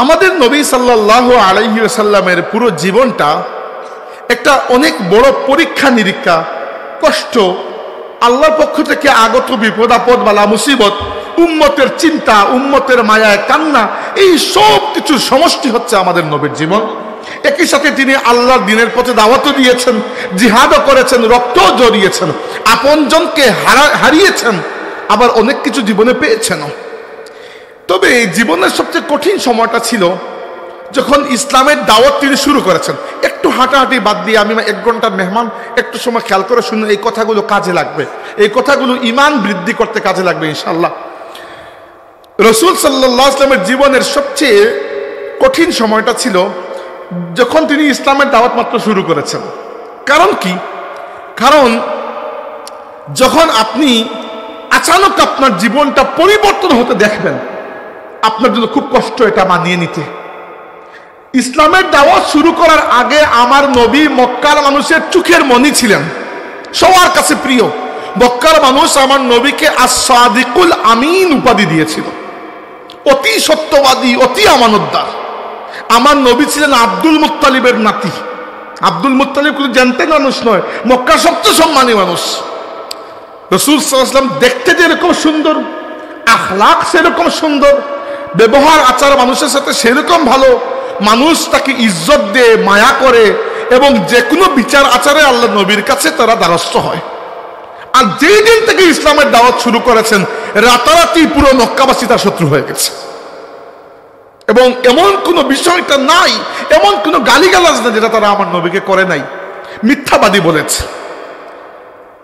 আমাদের নবী সাল্লাল্লাহু আলাইহি ওয়াসাল্লামের পুরো জীবনটা একটা অনেক বড় পরীক্ষা নিরীক্ষা, কষ্ট, আল্লাহর পক্ষ থেকে আগত বিপদ আপদ বালা মুসিবত, উম্মতের চিন্তা, উম্মতের মায়ায় কান্না, এই সব কিছুর সমষ্টি হচ্ছে আমাদের নবীর জীবন। একই সাথে তিনি আল্লাহর দ্বীনের পথে দাওয়াতও দিয়েছেন, জিহাদও করেছেন, রক্তও জড়িয়েছেন, আপনজনকে হারিয়েছেন, আবার অনেক কিছু জীবনে পেয়েছেন। তবে জীবনের সবচেয়ে কঠিন সময়টা ছিল যখন ইসলামের দাওয়াত তিনি শুরু করেছেন। একটু হাঁটাহাঁটি বাদ দিয়ে, আমি 1 ঘন্টার মেহমান, একটু সময় খেয়াল করে শুনুন, এই কথাগুলো কাজে লাগবে, এই কথাগুলো ঈমান বৃদ্ধি করতে কাজে লাগবে ইনশাআল্লাহ। রাসূল সাল্লাল্লাহু আলাইহি ওয়াসাল্লামের জীবনের সবচেয়ে কঠিন সময়টা ছিল যখন তিনি ইসলামের দাওয়াত মাত্র শুরু করেছেন। কারণ কি? কারণ যখন আপনি আচানক আপনার জীবনটা পরিবর্তন হতে দেখবেন, আপনার জন্য খুব কষ্ট এটা মানিয়ে নিতে। ইসলামের দাওয়াত শুরু করার আগে আমার নবী মক্কার মানুষের চোখের মনি ছিলেন, সবার কাছে প্রিয়। মক্কার মানুষ আমার নবীকে আস-সাদিকুল আমিন উপাধি দিয়েছিল, অতি সত্যবাদী, অতি আমানতদার। আমার নবী ছিলেন আব্দুল মুত্তালিবের নাতি। আব্দুল মুত্তালিব কোনো জানতেন মানুষ নয়, মক্কার সবচেয়ে সম্মানী মানুষ। রাসূল সাল্লাল্লাহু আলাইহি ওয়াসাল্লাম দেখতে যেরকম সুন্দর, আখলাক সেরকম সুন্দর, ব্যবহার আচার মানুষের সাথে সেরকম ভালো, মানুষ তাকে ইজ্জত দেয়, মায়া করে, এবং যে কোনো বিচার আচারে আল্লাহ নবীর কাছে তারা দ্বারস্থ হয়। আর যেই দিন থেকে ইসলামের দাওয়াত শুরু করেছেন, রাতারাতি পুরো মক্কাবাসী তার শত্রু হয়ে গেছে। এবং এমন কোনো বিষয়টা নাই, এমন কোনো গালিগালাজ না যেটা তারা আমার নবীকে করে নাই। মিথ্যাবাদী বলেছে,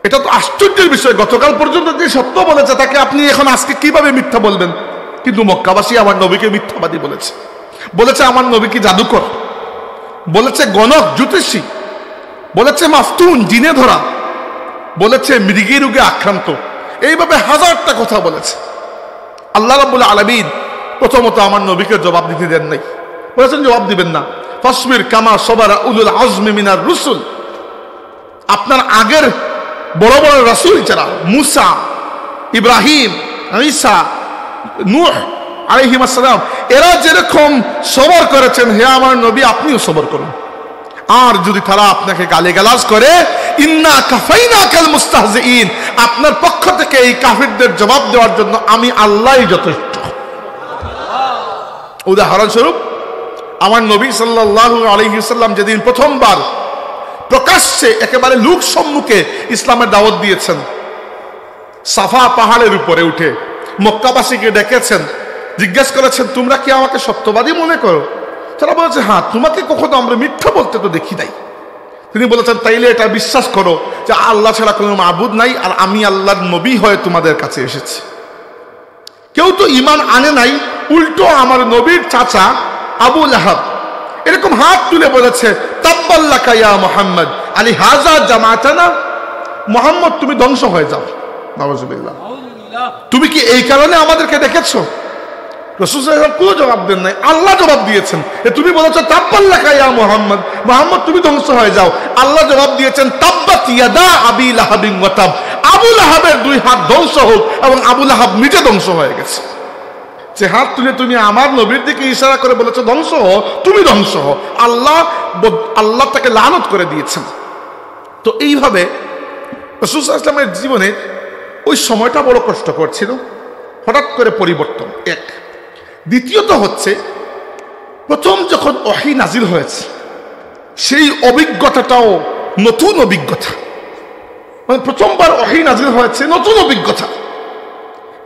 এটা তো আশ্চর্যের বিষয়। গতকাল পর্যন্ত যে সত্য বলেছে তাকে আপনি এখন আজকে কিভাবে মিথ্যা বলবেন? কিন্তু মক্কাবাসী আমার নবীকে মিথ্যাবাদী বলেছে। বলেছে আমার নবী কি জাদুকর, বলেছে গণক জ্যোতিষী, বলেছে মাফতুন জিনে ধরা, বলেছে মৃগী রোগে আক্রান্ত, এইভাবে হাজারটা কথা বলেছে। আল্লাহ রাব্বুল আলামিন প্রথমত আমার নবীকে জবাব দিতে দেন নাই, বলেছেন জবাব দিবেন না। ফাসবির কামা সাবারা উলুল আজমি মিনার রুসুল, আপনার আগের বড় বড় রাসূল যারা, মুসা, ইব্রাহিম, ঈসা, নূহ আলাইহিস সালাম, এরা যেরকম সবর করেছেন, হে আমার নবী আপনিও সবর করুন। আর যদি তারা আপনাকে গালিগালাজ করে, ইন্না কাফাইনাকাল মুস্তাহজিইন, আপনার পক্ষ থেকে এই কাফিরদের জবাব দেওয়ার জন্য আমি আল্লাহই যথেষ্ট। উদাহরণস্বরূপ আমার নবী সাল্লাল্লাহু আলাইহি ওয়াসাল্লাম যেদিন প্রথমবার প্রকাশ্যে একেবারে লোক সম্মুখে ইসলামের দাওয়াত দিয়েছেন, সাফা পাহাড়ের উপরে উঠে মক্কাবাসীকে ডেকেছেন, জিজ্ঞেস করেছেন তোমরা কি আমাকে সত্যবাদী মনে করো? তারা বলেছে হ্যাঁ, তোমাকে কখনো আমরা মিথ্যা বলতে তো দেখি নাই। তিনি বলেছেন তাইলে এটা বিশ্বাস করো যে আল্লাহ ছাড়া কোনো মাবুদ নাই, আর আমি আল্লাহর নবী হয়ে তোমাদের কাছে এসেছি। কেউ তো ঈমান আনে নাই, উল্টো আমার নবীর চাচা আবু লাহাব এরকম হাত তুলে বলেছে তাব্বাল্লাকা ইয়া মুহাম্মদ আলি হাযা জামাতানা, মুহাম্মদ তুমি ধ্বংস হয়ে যাও। নাউযুবিল্লাহ, তুমি কি এই কারণে আমাদেরকে ডেকেছো? রাসূল সাল্লাল্লাহু আলাইহি ওয়াসাল্লাম কোনো জবাব দেন নাই, আল্লাহ জবাব দিয়েছেন। তুমি বলেছো তাব্বাল্লাকা ইয়া মুহাম্মদ, মুহাম্মদ তুমি ধ্বংস হয়ে যাও। আল্লাহ জবাব দিয়েছেন তাব্বাত ইয়াদা আবি লাহাবিন ওয়া তাব, আবু লাহাবের 2 হাত ধ্বংস হোক, এবং আবু লাহাব নিজে ধ্বংস হয়ে গেছে। যে হাত তুলে তুমি আমার নবীর দিকে ইশারা করে বলেছো ধ্বংস হও, তুমি ধ্বংস হও, আল্লাহ তাকে লানত করে দিয়েছেন। তো এইভাবে রাসূল সাল্লাল্লাহু আলাইহি ওয়াসাল্লামের জীবনে ওই সময়টা বড় কষ্টকর ছিল। হঠাৎ করে পরিবর্তন এক। দ্বিতীয়ত হচ্ছে, প্রথম যখন ওহী নাজিল হয়েছে সেই অভিজ্ঞতাটাও নতুন অভিজ্ঞতা। মানে প্রথমবার ওহী নাজিল হয়েছে, নতুন অভিজ্ঞতা।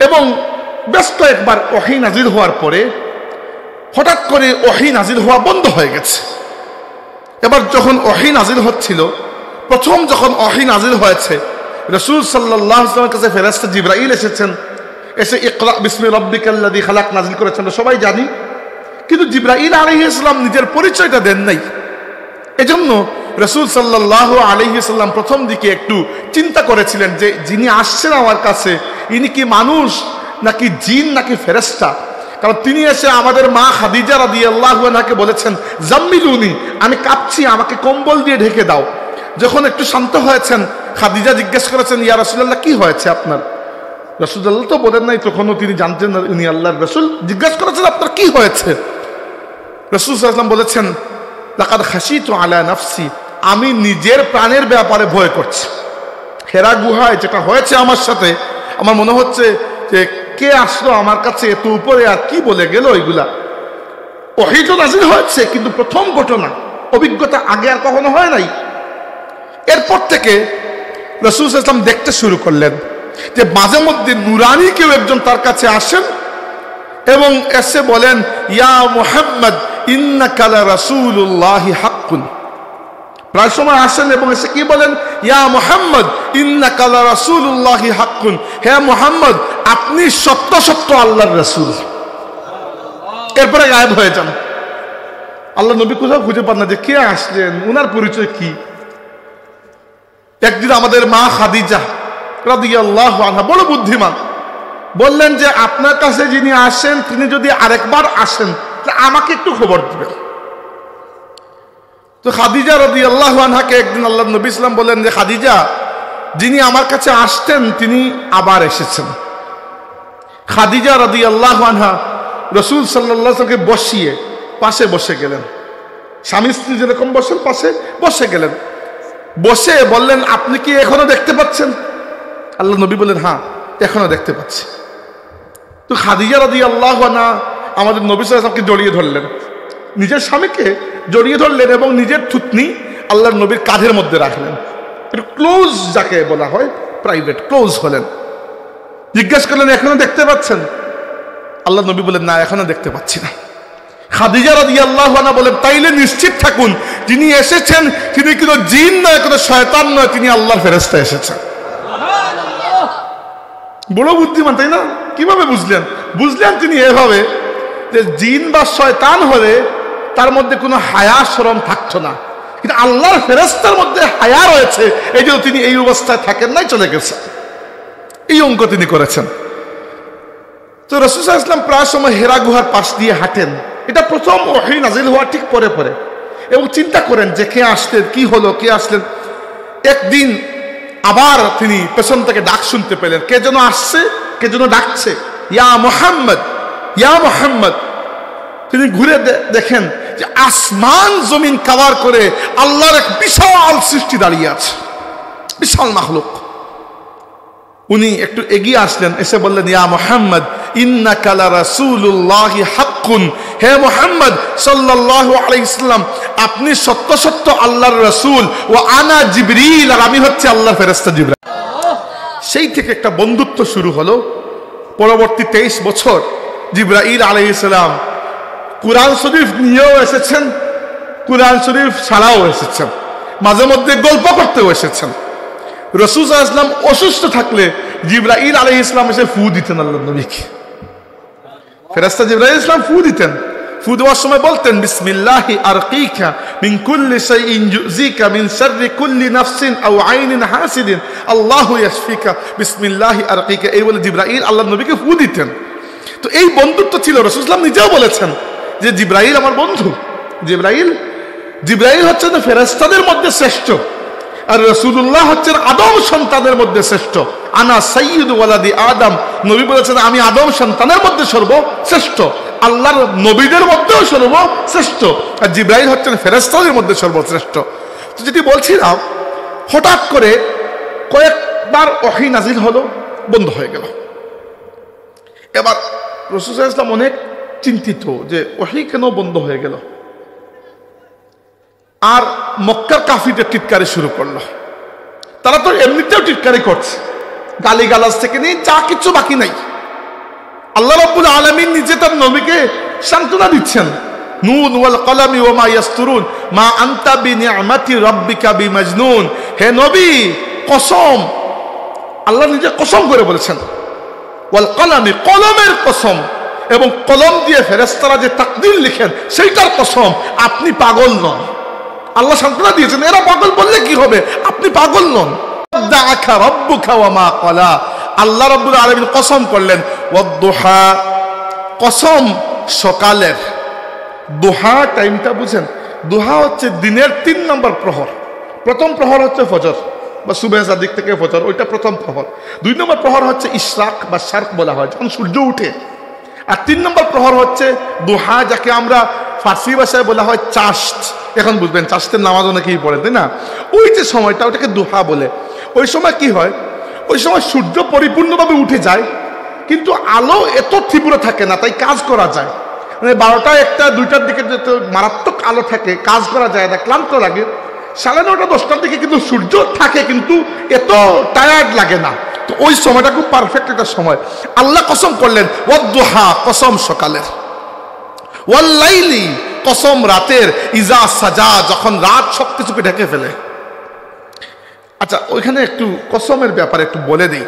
এবং বেশ কয়েকবার ওহী নাজিল হওয়ার পরে হঠাৎ করে ওহী নাজিল হওয়া বন্ধ হয়ে গেছে। এবার যখন ওহী নাজিল হচ্ছিল, প্রথম যখন ওহী নাজিল হয়েছে, রাসূল সাল্লাল্লাহু আলাইহি ওয়াসাল্লামের কাছে ফেরেশতা জিবরাইল এসেছেন, এসে ইকরা বিসমি রাব্বিকাল্লাযী খালাক নাজিল করেছেন, সবাই জানি। কিন্তু জিবরাইল আলাইহিস সালাম নিজের পরিচয়টা দেন নাই। এজন্য রাসূল সাল্লাল্লাহু আলাইহি ওয়াসাল্লাম প্রথম দিকে একটু চিন্তা করেছিলেন যে যিনি আসছেন আমার কাছে, ইনি কি মানুষ নাকি জিন নাকি ফেরেশতা? কারণ তিনি এসে আমাদের মা খাদিজা রাদিয়াল্লাহু আনহাকে বলেছেন জাম্মিলুনি, আমি কাঁপছি, আমাকে কম্বল দিয়ে ঢেকে দাও। যখন একটু শান্ত হয়েছেন, খাদিজা জিজ্ঞেস করেছেন ইয়া রাসূলুল্লাহ কি হয়েছে আপনার? রাসূলুল্লাহ তো বলেন নাই, তখনও তিনি জানতেন না উনি আল্লাহর রাসূল। জিজ্ঞেস করেছেন আপনার কি হয়েছে? রাসূল সাল্লাল্লাহু আলাইহি ওয়াসাল্লাম বলেছেন, লাকাদ খাশিতু আলা নাফসি, আমি নিজের প্রাণের ব্যাপারে ভয় করছি। হেরা গুহায় যেটা হয়েছে আমার সাথে, আমার মনে হচ্ছে যে কে আসলো আমার কাছে এত উপরে আর কি বলে গেল। এগুলা ওহী তো নাযিল হয়েছে, কিন্তু প্রথম ঘটনা, অভিজ্ঞতা আগে আর কখনো হয় নাই। এরপর থেকে রাসূল সাল্লাল্লাহু আলাইহি ওয়াসাল্লাম দেখতে শুরু করলেন যে মাঝে মধ্যে নুরানি কেউ একজন তার কাছে আসেন এবং এসে বলেন, ইয়া মুহাম্মদ ইন্নাকা লা রাসূলুল্লাহি হাক্কুন। প্রায় সময় আসেন এবং এসে কি বলেন, ইয়া মুহাম্মদ ইন্নাকা লা রাসূলুল্লাহি হাক্কুন, হে মুহাম্মদ আপনি সত্য সত্য আল্লাহর রাসূল। এরপরে গায়েব হয়ে যান। আল্লাহ নবী কোথাও খুঁজে পান না যে কে আসলেন, ওনার পরিচয় কি। একদিন আমাদের মা খাদিজা রাদিয়াল্লাহু আনহা বড় বুদ্ধিমান, বললেন যে আপনার কাছে যিনি আসেন তিনি যদি আরেকবার আসেন আমাকে একটু খবর দিবেন। তো খাদিজা রাদিয়াল্লাহু আনহাকে একদিন আল্লাহর নবী সাল্লাল্লাহু আলাইহি ওয়াসাল্লাম বললেন যে খাদিজা, যিনি আমার কাছে আসতেন তিনি আবার এসেছেন। খাদিজা রাদিয়াল্লাহু আনহা রাসূল সাল্লাল্লাহু আলাইহি ওয়াসাল্লামকে বসিয়ে পাশে বসে গেলেন, স্বামী স্ত্রী যেরকম বসেন পাশে বসে গেলেন। বসে বললেন, আপনি কি এখনো দেখতে পাচ্ছেন? আল্লাহ নবী বললেন, হ্যাঁ এখনো দেখতে পাচ্ছি। তো খাদিজা রাদিয়াল্লাহু আনহা আমাদের নবী সাল্লাল্লাহু আলাইহি ওয়াসাল্লামকে জড়িয়ে ধরলেন, নিজের স্বামীকে জড়িয়ে ধরলেন এবং নিজের থুতনি আল্লাহর নবীর কাঁধের মধ্যে রাখলেন। একটু ক্লোজ যাকে বলা হয়, প্রাইভেট ক্লোজ হলেন। জিজ্ঞেস করলেন, এখনো দেখতে পাচ্ছেন? আল্লাহ নবী বলেন, না এখনো দেখতে পাচ্ছি না। খাদিজা রাদিয়াল্লাহু আনহা বলেন, তাইলে নিশ্চিত থাকুন যিনি এসেছেন তিনি কোনো জিন নয়, কোনো শয়তান নয়, তিনি আল্লাহর ফেরেশতা এসেছেন। বড় বুদ্ধিমান, তাই না? কিভাবে বুঝলেন? বুঝলেন তিনি এভাবে যে জিন বা শয়তান হলে তার মধ্যে কোনো হায়া শরম থাকতো না, কিন্তু আল্লাহর ফেরেশতার মধ্যে হায়া রয়েছে, এই জন্য তিনি এই অবস্থায় থাকেন নাই, চলে গেছেন। এই অঙ্ক তিনি করেছেন। তো রাসূল সাল্লাল্লাহু আলাইহি ওয়াসাল্লাম প্রায় সময় হেরা গুহার পাশ দিয়ে হাঁটেন। এটা প্রথম ওহী নাযিল হওয়ার ঠিক পরে পরে, এবং চিন্তা করেন যে কে আসলেন, কি হলো, কে আসলেন। একদিন আবার তিনি পেছন থেকে ডাক শুনতে পেলেন, কে যেন আসছে, কে যেন ডাকছে, ইয়া মুহাম্মদ, ইয়া মুহাম্মদ। তিনি ঘুরে দেখেন যে আসমান জমিন কভার করে আল্লাহর এক বিশাল সৃষ্টি দাঁড়িয়ে আছে, বিশাল মাখলুক। উনি একটু এগিয়ে আসলেন, এসে বললেন, ইয়া মুহাম্মদ ইন্নাকা লা রাসূলুল্লাহি হাক্কুন, হে মুহাম্মদ সাল্লাল্লাহু আলাইহি ওয়াসাল্লাম আপনি সত্য সত্য আল্লাহর রাসূল, ও আনা জিবরিল, আর আমি হচ্ছে আল্লাহর ফেরেশতা জিবরাইল। সেই থেকে একটা বন্ধুত্ব শুরু হলো। পরবর্তী 23 বছর জিবরাইল আলাইহিস সালাম কুরআন শরীফ নিয়েও এসেছেন, কুরআন শরীফ ছাড়াও এসেছেন, মাঝে মধ্যে গল্প করতেও এসেছেন। রাসূল সাল্লাল্লাহু আলাইহি ওয়াসাল্লাম অসুস্থ থাকলে জিবরাইল আলাইহিস সালাম এসে ফু দিতেন আল্লাহর নবীকে। ফেরেশতা জিবরাইল আলাইহিস সালাম ফু দিতেন। ফু দেওয়ার সময় বলতেন, বিসমিল্লাহি আরকিকা মিন কুল্লি শাইইন ইউযিকা মিন শাররি কুল্লি নাফসিন আও আইনিন হাসিদিন আল্লাহু ইয়াশফিকা বিসমিল্লাহি আরকিকা। এই বলে জিবরাইল আল্লাহর নবীকে ফু দিতেন। তো এই বন্ধুত্ব ছিল। রাসূল সাল্লাল্লাহু আলাইহি ওয়াসাল্লাম নিজেও বলেছেন যে জিবরাইল আমার বন্ধু। জিবরাইল হচ্ছেন ফেরেশতাদের মধ্যে শ্রেষ্ঠ, আর রাসূলুল্লাহ হচ্ছেন আদম সন্তানের মধ্যে শ্রেষ্ঠ। আনা সাইয়্যিদু ওয়ালাদি আদম, নবী বলেছেন আমি আদম সন্তানের মধ্যে সর্বশ্রেষ্ঠ, আল্লাহর নবীদের মধ্যেও সর্বশ্রেষ্ঠ, আর জিবরাইল হচ্ছেন ফেরেশতাদের মধ্যে সর্বশ্রেষ্ঠ। তো যেটি বলছিলাম, হঠাৎ করে কয়েকবার ওহী নাযিল হলো, বন্ধ হয়ে গেল। এবার রাসূল সাল্লাল্লাহু আলাইহি ওয়াসাল্লাম অনেক চিন্তিত যে ওহী কেন বন্ধ হয়ে গেল। আর মক্কার কাফিরদের টিটকারি শুরু করলো। তারা তো এমনিতেও টিটকারি করছে, গালিগালাজ থেকে নিয়ে যা কিছু বাকি নাই। আল্লাহ রাব্বুল আলামিন নিজে তার নবীকে সান্ত্বনা দিচ্ছেন, নুন ওয়াল কলামি ওয়া মা ইয়াসতুরুন মা আনতা বিনিআমাতি রাব্বিকা বিমাজনুন। হে নবী, কসম, আল্লাহ নিজে কসম করে বলেছেন, ওয়াল কলামি, কলমের কসম, এবং কলম দিয়ে ফেরেশতারা যে তাকদীর লিখেন সেইটার কসম, আপনি পাগল নন। আল্লাহ সান্ত্বনা দিয়েছেন, এরা পাগল বললে কি হবে, আপনি পাগল নন। দাআকা রাব্বুকা ওয়া মা ক্বালা, আল্লাহ রাব্বুল আলামিন কসম করলেন, ওয়াদ-দুহা, কসম সকালের। দুহা টাইমটা বুঝেন, দুহা হচ্ছে দিনের 3 নম্বর প্রহর। প্রথম প্রহর হচ্ছে ফজর বা সুবহে সাদিক থেকে ফজর, ওইটা প্রথম প্রহর। 2 নম্বর প্রহর হচ্ছে ইশরাক বা শারক বলা হয়, যখন সূর্য উঠে। আর 3 নম্বর প্রহর হচ্ছে দুহা, যাকে আমরা ফার্সি ভাষায় বলা হয় চাষ্ট। এখন বুঝবেন চাষ্টের নামাজ অনেকেই পড়ে, তাই না? ওই যে সময়টা, ওটাকে দুহা বলে। ওই সময় কি হয়, ওই সময় সূর্য পরিপূর্ণভাবে উঠে যায়, কিন্তু আলো এত তীব্র থাকে না, তাই কাজ করা যায়। মানে 12টা 1টা 2টার দিকে যত মারাত্মক আলো থাকে, কাজ করা যায় না, ক্লান্ত লাগে। 9:30 10টার দিকে কিন্তু সূর্য থাকে, কিন্তু এত টায়ার্ড লাগে না। তো ওই সময়টা খুব পারফেক্ট একটা সময়। আল্লাহ কসম করলেন ওয়াদ-দুহা, কসম সকালের, ওয়াল-লাইলি, কসম রাতের, ইজা সাজা, যখন রাত সবকিছুকে ঢেকে ফেলে। আচ্ছা, ওইখানে একটু কসমের ব্যাপারে একটু বলে দিই।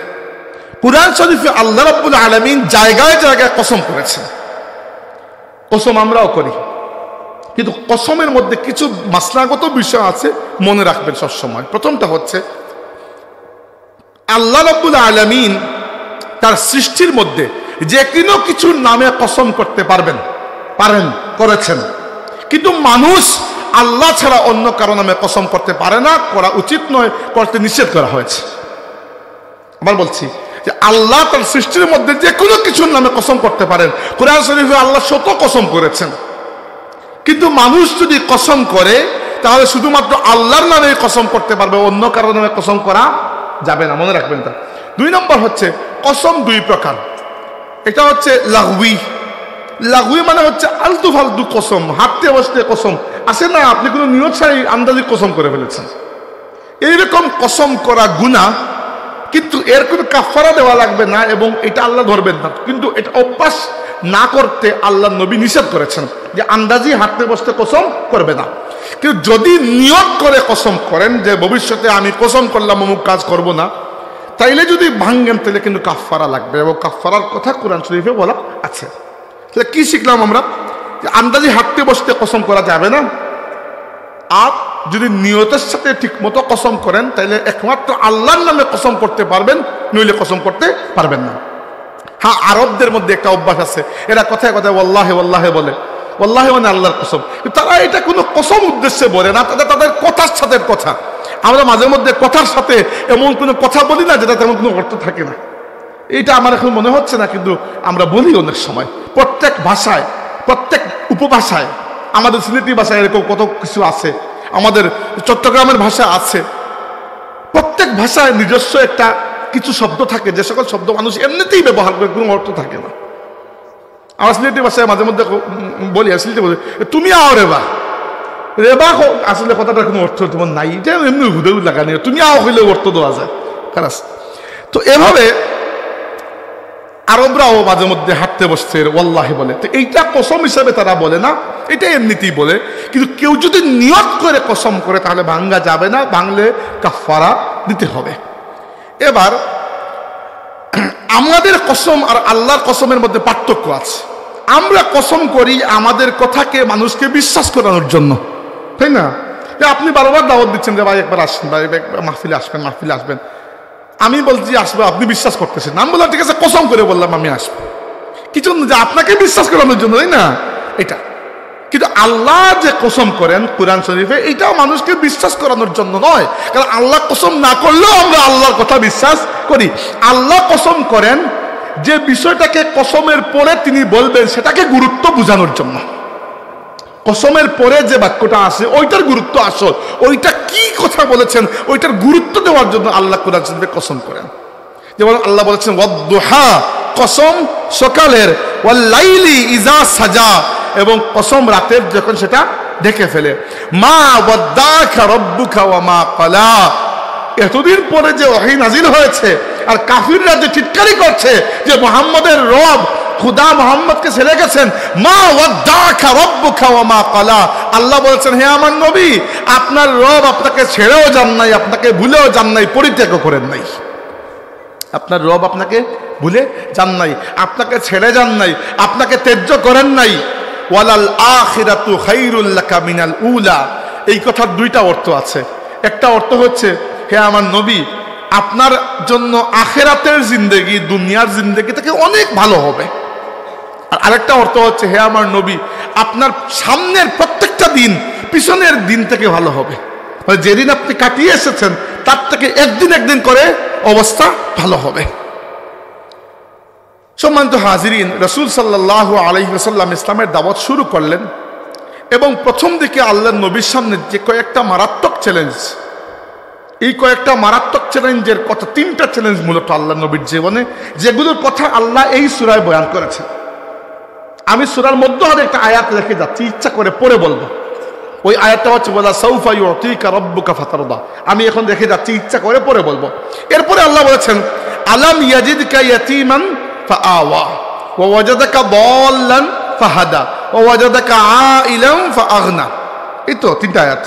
কুরআন শরীফে আল্লাহ রাব্বুল আলামিন জায়গায় জায়গায় কসম করেছেন। কসম আমরাও করি, কিন্তু কসমের মধ্যে কিছু মাসলাগত বিষয় আছে, মনে রাখবেন সবসময়। প্রথমটা হচ্ছে আল্লাহ রাব্বুল আলামিন তার সৃষ্টির মধ্যে যে কোনো কিছুর নামে কসম করতে করেছেন, কিন্তু মানুষ আল্লাহ ছাড়া অন্য কারো নামে কসম করতে পারে না, করা উচিত নয়, করতে নিষেধ করা হয়েছে। আবার বলছি যে আল্লাহ তার সৃষ্টির মধ্যে যে কোনো কিছুর নামে কসম করতে পারেন। কুরআন শরীফে আল্লাহ শত কসম করেছেন, কিন্তু মানুষ যদি কসম করে তাহলে শুধুমাত্র আল্লাহর নামে কসম করতে পারবে, অন্য কারো নামে কসম করা যাবে না, মনে রাখবেন তা। 2 নম্বর হচ্ছে কসম 2 প্রকার। এটা হচ্ছে লাগুই। লাগুই মানে হচ্ছে আলতু ফালতু কসম, হাঁটতে বসতে কসম আসে না, আপনি কোনো নিয়ত ছাড়াই আন্দাজি কসম করে ফেলেছেন। এইরকম কসম করা গুনাহ, কিন্তু এর কোনো কাফারা দেওয়া লাগবে না এবং এটা আল্লাহ ধরবেন না। কিন্তু এটা অভ্যাস না করতে আল্লাহ নবী নিষেধ করেছেন যে আন্দাজি হাঁটতে বসতে কসম করবে না। কিন্তু যদি নিয়ত করে কসম করেন যে ভবিষ্যতে আমি কসম করলাম অমুক কাজ করব না, তাইলে যদি ভাঙ্গেন তাহলে কিন্তু কাফারা লাগবে, এবং কাফারার কথা কোরআন শরীফে বলা আছে। তাহলে কি শিখলাম আমরা? যে আন্দাজি হাঁটতে বসতে কসম করা যাবে না, আর যদি নিয়তের সাথে ঠিক মতো কসম করেন তাহলে একমাত্র আল্লাহর নামে কসম করতে পারবেন, নইলে কসম করতে পারবেন না। হ্যাঁ, আরবদের মধ্যে একটা অভ্যাস আছে, এরা কথায় কথায় ওয়াল্লাহি ওয়াল্লাহি বলে। ওয়াল্লাহি মানে আল্লাহর কসম, তারা এটা কোনো কসম উদ্দেশ্যে বলে না, তাদের কথার সাথে কথা। আমরা মাঝে মধ্যে কথার সাথে এমন কোনো কথা বলি না যেটা তেমন কোনো অর্থ থাকে না। এটা আমার এখন মনে হচ্ছে না, কিন্তু আমরা বলি অনেক সময়। প্রত্যেক ভাষায়, প্রত্যেক উপভাষায়, আমাদের সিলেটি ভাষায় এরকম কত কিছু আছে, আমাদের চট্টগ্রামের ভাষা আছে। প্রত্যেক ভাষায় নিজস্ব একটা কিছু শব্দ থাকে, যে সকল শব্দ মানুষ এমনিতেই ব্যবহার করে, কোনো অর্থ থাকে না। আমার সিলেটি ভাষায় মাঝে মধ্যে বলি, সিলেটি বলি তুমি আও রেবা, রেবা আসলে কথাটার কোনো অর্থ তোমার নাই, এটা এমনি হুদেও লাগানি, তুমি আও হইলেও অর্থ দেওয়া যায় খারাপ। তো এভাবে আরবরাও মাঝে মধ্যে হাঁটতে বসছে ওয়াল্লাহি বলে। তো এইটা কসম হিসাবে তারা বলে না, এটা এমনিতেই বলে। কিন্তু কেউ যদি নিয়ত করে কসম করে তাহলে ভাঙ্গা যাবে না, ভাঙলে কাফারা দিতে হবে। এবার আমাদের কসম আর আল্লাহর কসমের মধ্যে পার্থক্য আছে। আমরা কসম করি আমাদের কথাকে মানুষকে বিশ্বাস করানোর জন্য, তাই না? আপনি বারবার দাওয়াত দিচ্ছেন যে ভাই একবার আসবেন, ভাই মাহফিলে আসবেন, মাহফিলে আসবেন। আমি বলছি আসবো, আপনি বিশ্বাস করতেছেন, আমি বললাম ঠিক আছে, কসম করে বললাম আমি আসবো, কি জন্য? যে আপনাকে বিশ্বাস করানোর জন্য, তাই না? এটা কিন্তু আল্লাহ যে কসম করেন কুরআন শরীফে, এটাও মানুষকে বিশ্বাস করানোর জন্য নয়। কারণ আল্লাহ কসম না করলেও আমরা আল্লাহর কথা বিশ্বাস করি। আল্লাহ কসম করেন যে বিষয়টাকে কসমের পরে তিনি বলবেন, সেটাকে গুরুত্ব বোঝানোর জন্য। কসমের পরে যে বাক্যটা আসে ওইটার গুরুত্ব আসল, ওইটা কি কথা বলেছেন ওইটার গুরুত্ব দেওয়ার জন্য আল্লাহ কুরআন শরীফে কসম করেন। যেমন আল্লাহ বলেছেন ওয়াদ-দুহা, কসম সকালের, ওয়াল-লাইলি ইজা সাজা, এবং কসম রাতের যখন সেটা ঢেকে ফেলে। মা ওয়াদ্দাকা রাব্বুকা ওয়া মা ক্বালা, এতদিন পরে যে ওহী নাজিল হয়েছে আর কাফিররা যে চিৎকারি করছে যে মুহাম্মদের রব খুদা মুহাম্মদকে ছেড়ে গেছেন, মা ওয়াদ্দাকা রাব্বুকা ওয়া মা ক্বালা, আল্লাহ বলেছেন হে আমার নবী, আপনার রব আপনাকে ছেড়েও যান নাই, আপনাকে ভুলেও যান নাই, পরিত্যাগ করেন নাই। আপনার রব আপনাকে ভুলে যান নাই, আপনাকে ছেড়ে যান নাই, আপনাকে ত্যায্য করেন নাই। ওয়ালাল আখিরাতু খায়রুল লাকা মিনাল উলা, এই কথার 2টা অর্থ আছে। একটা অর্থ হচ্ছে হে আমার নবী, আপনার জন্য আখিরাতের জিন্দেগি দুনিয়ার জিন্দেগি থেকে অনেক ভালো হবে। আর আরেকটা অর্থ হচ্ছে হে আমার নবী, আপনার সামনের প্রত্যেকটা দিন পিছনের দিন থেকে ভালো হবে। যেদিন আপনি কাটিয়ে এসেছেন তার থেকে একদিন করে অবস্থা ভালো হবে। সম্মানিত হাজিরিন, রাসূল সাল্লাল্লাহু আলাইহি ওয়াসাল্লাম ইসলামের দাওয়াত শুরু করলেন এবং প্রথম দিকে আল্লাহর নবীর সামনে যে কয়েকটা মারাত্মক চ্যালেঞ্জ, এই কয়েকটা মারাত্মক চ্যালেঞ্জের কথা, 3টা চ্যালেঞ্জ মূলত আল্লাহ নবীর জীবনে, যেগুলোর কথা আল্লাহ এই সূরায় বয়ান করেছেন। আমি সূরার মধ্যে হয়তো একটা আয়াত রেখে যাচ্ছি, ইচ্ছা করে পড়ে বলবো। ওই আয়াতটা হচ্ছে বলা সাউফা ইউতিকা রাব্বুকা ফাতারদা। আমি এখন রেখে যাচ্ছি, ইচ্ছা করে পড়ে বলবো। এরপরে আল্লাহ বলেছেন আলাম ইয়াজিদকা ইয়াতীমান ফাআওয়া ওয়া ওয়াজাদাকা দাল্লান ফাহাদা ওয়া ওয়াজাদাকা আইলাম ফাআগনা। এই তো 3টা আয়াত।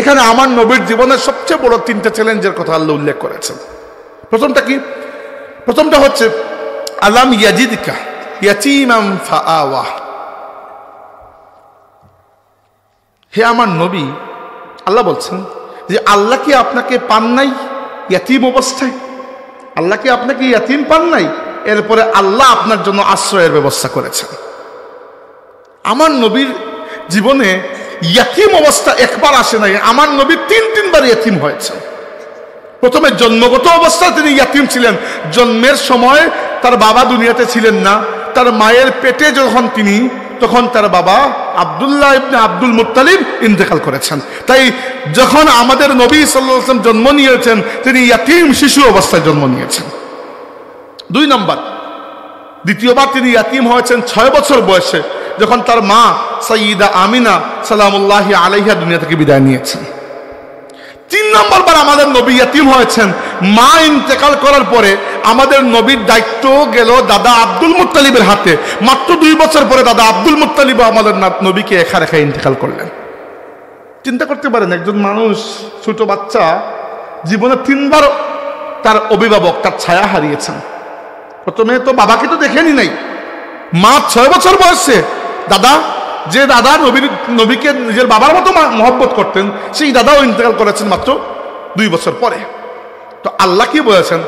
এখানে আমার নবীর জীবনের সবচেয়ে বড় 3টা চ্যালেঞ্জের কথা আল্লাহ উল্লেখ করেছেন। প্রথমটা কি? প্রথমটা হচ্ছে আলাম ইয়াজিদকা ইয়াতীমান ফাআওয়া। হে আমার নবী, আল্লাহ বলছেন যে আল্লাহ কি আপনাকে পান নাই ইয়াতীম অবস্থায়? আল্লাহ কি আপনাকে ইয়াতীম পান নাই? এরপরে আল্লাহ আপনার জন্য আশ্রয়ের ব্যবস্থা করেছেন। আমার নবীর জীবনে ইয়াতীম অবস্থা একবার আসে নাই, আমার নবী 3বার ইয়াতীম হয়েছে। প্রথমে জন্মগত অবস্থায় তিনি ইয়াতীম ছিলেন। জন্মের সময় তার বাবা দুনিয়াতে ছিলেন না, তার মায়ের পেটে যখন তিনি, তখন তার বাবা আব্দুল্লাহ ইবনে আব্দুল মুত্তালিব ইন্তেকাল করেছেন। তাই যখন আমাদের নবী সাল্লাল্লাহু আলাইহি ওয়াসাল্লাম জন্ম নিয়েছেন, তিনি ইয়াতীম শিশু অবস্থায় জন্ম নিয়েছেন। 2 নম্বর, দ্বিতীয়বার তিনি ইয়াতীম হয়েছেন 6 বছর বয়সে, যখন তার মা সাইয়্যিদা আমিনা সালামুল্লাহি আলাইহা দুনিয়া থেকে বিদায় নিয়েছেন। 3 নম্বর বার আমাদের নবী ইয়াতীম হয়েছেন মা ইন্তেকাল করার পরে। আমাদের নবীর দায়িত্ব গেল দাদা আব্দুল মুত্তালিবের হাতে। মাত্র 2 বছর পরে দাদা আব্দুল মুত্তালিব আমাদের নবীকে একা রেখে ইন্তেকাল করলেন। চিন্তা করতে পারেন, একজন মানুষ, ছোট বাচ্চা, জীবনে 3বার তার অভিভাবক, তার ছায়া হারিয়েছেন। প্রথমে তো বাবাকে তো দেখেনি নাই, মা 6 বছর বয়সে দাদা, যে দাদা নবীকে নিজের বাবার মতো মহব্বত করতেন, সেই দাদাও ইন্তেকাল করেছেন মাত্র 2 বছর পরে। তো আল্লাহ কি বলেছেন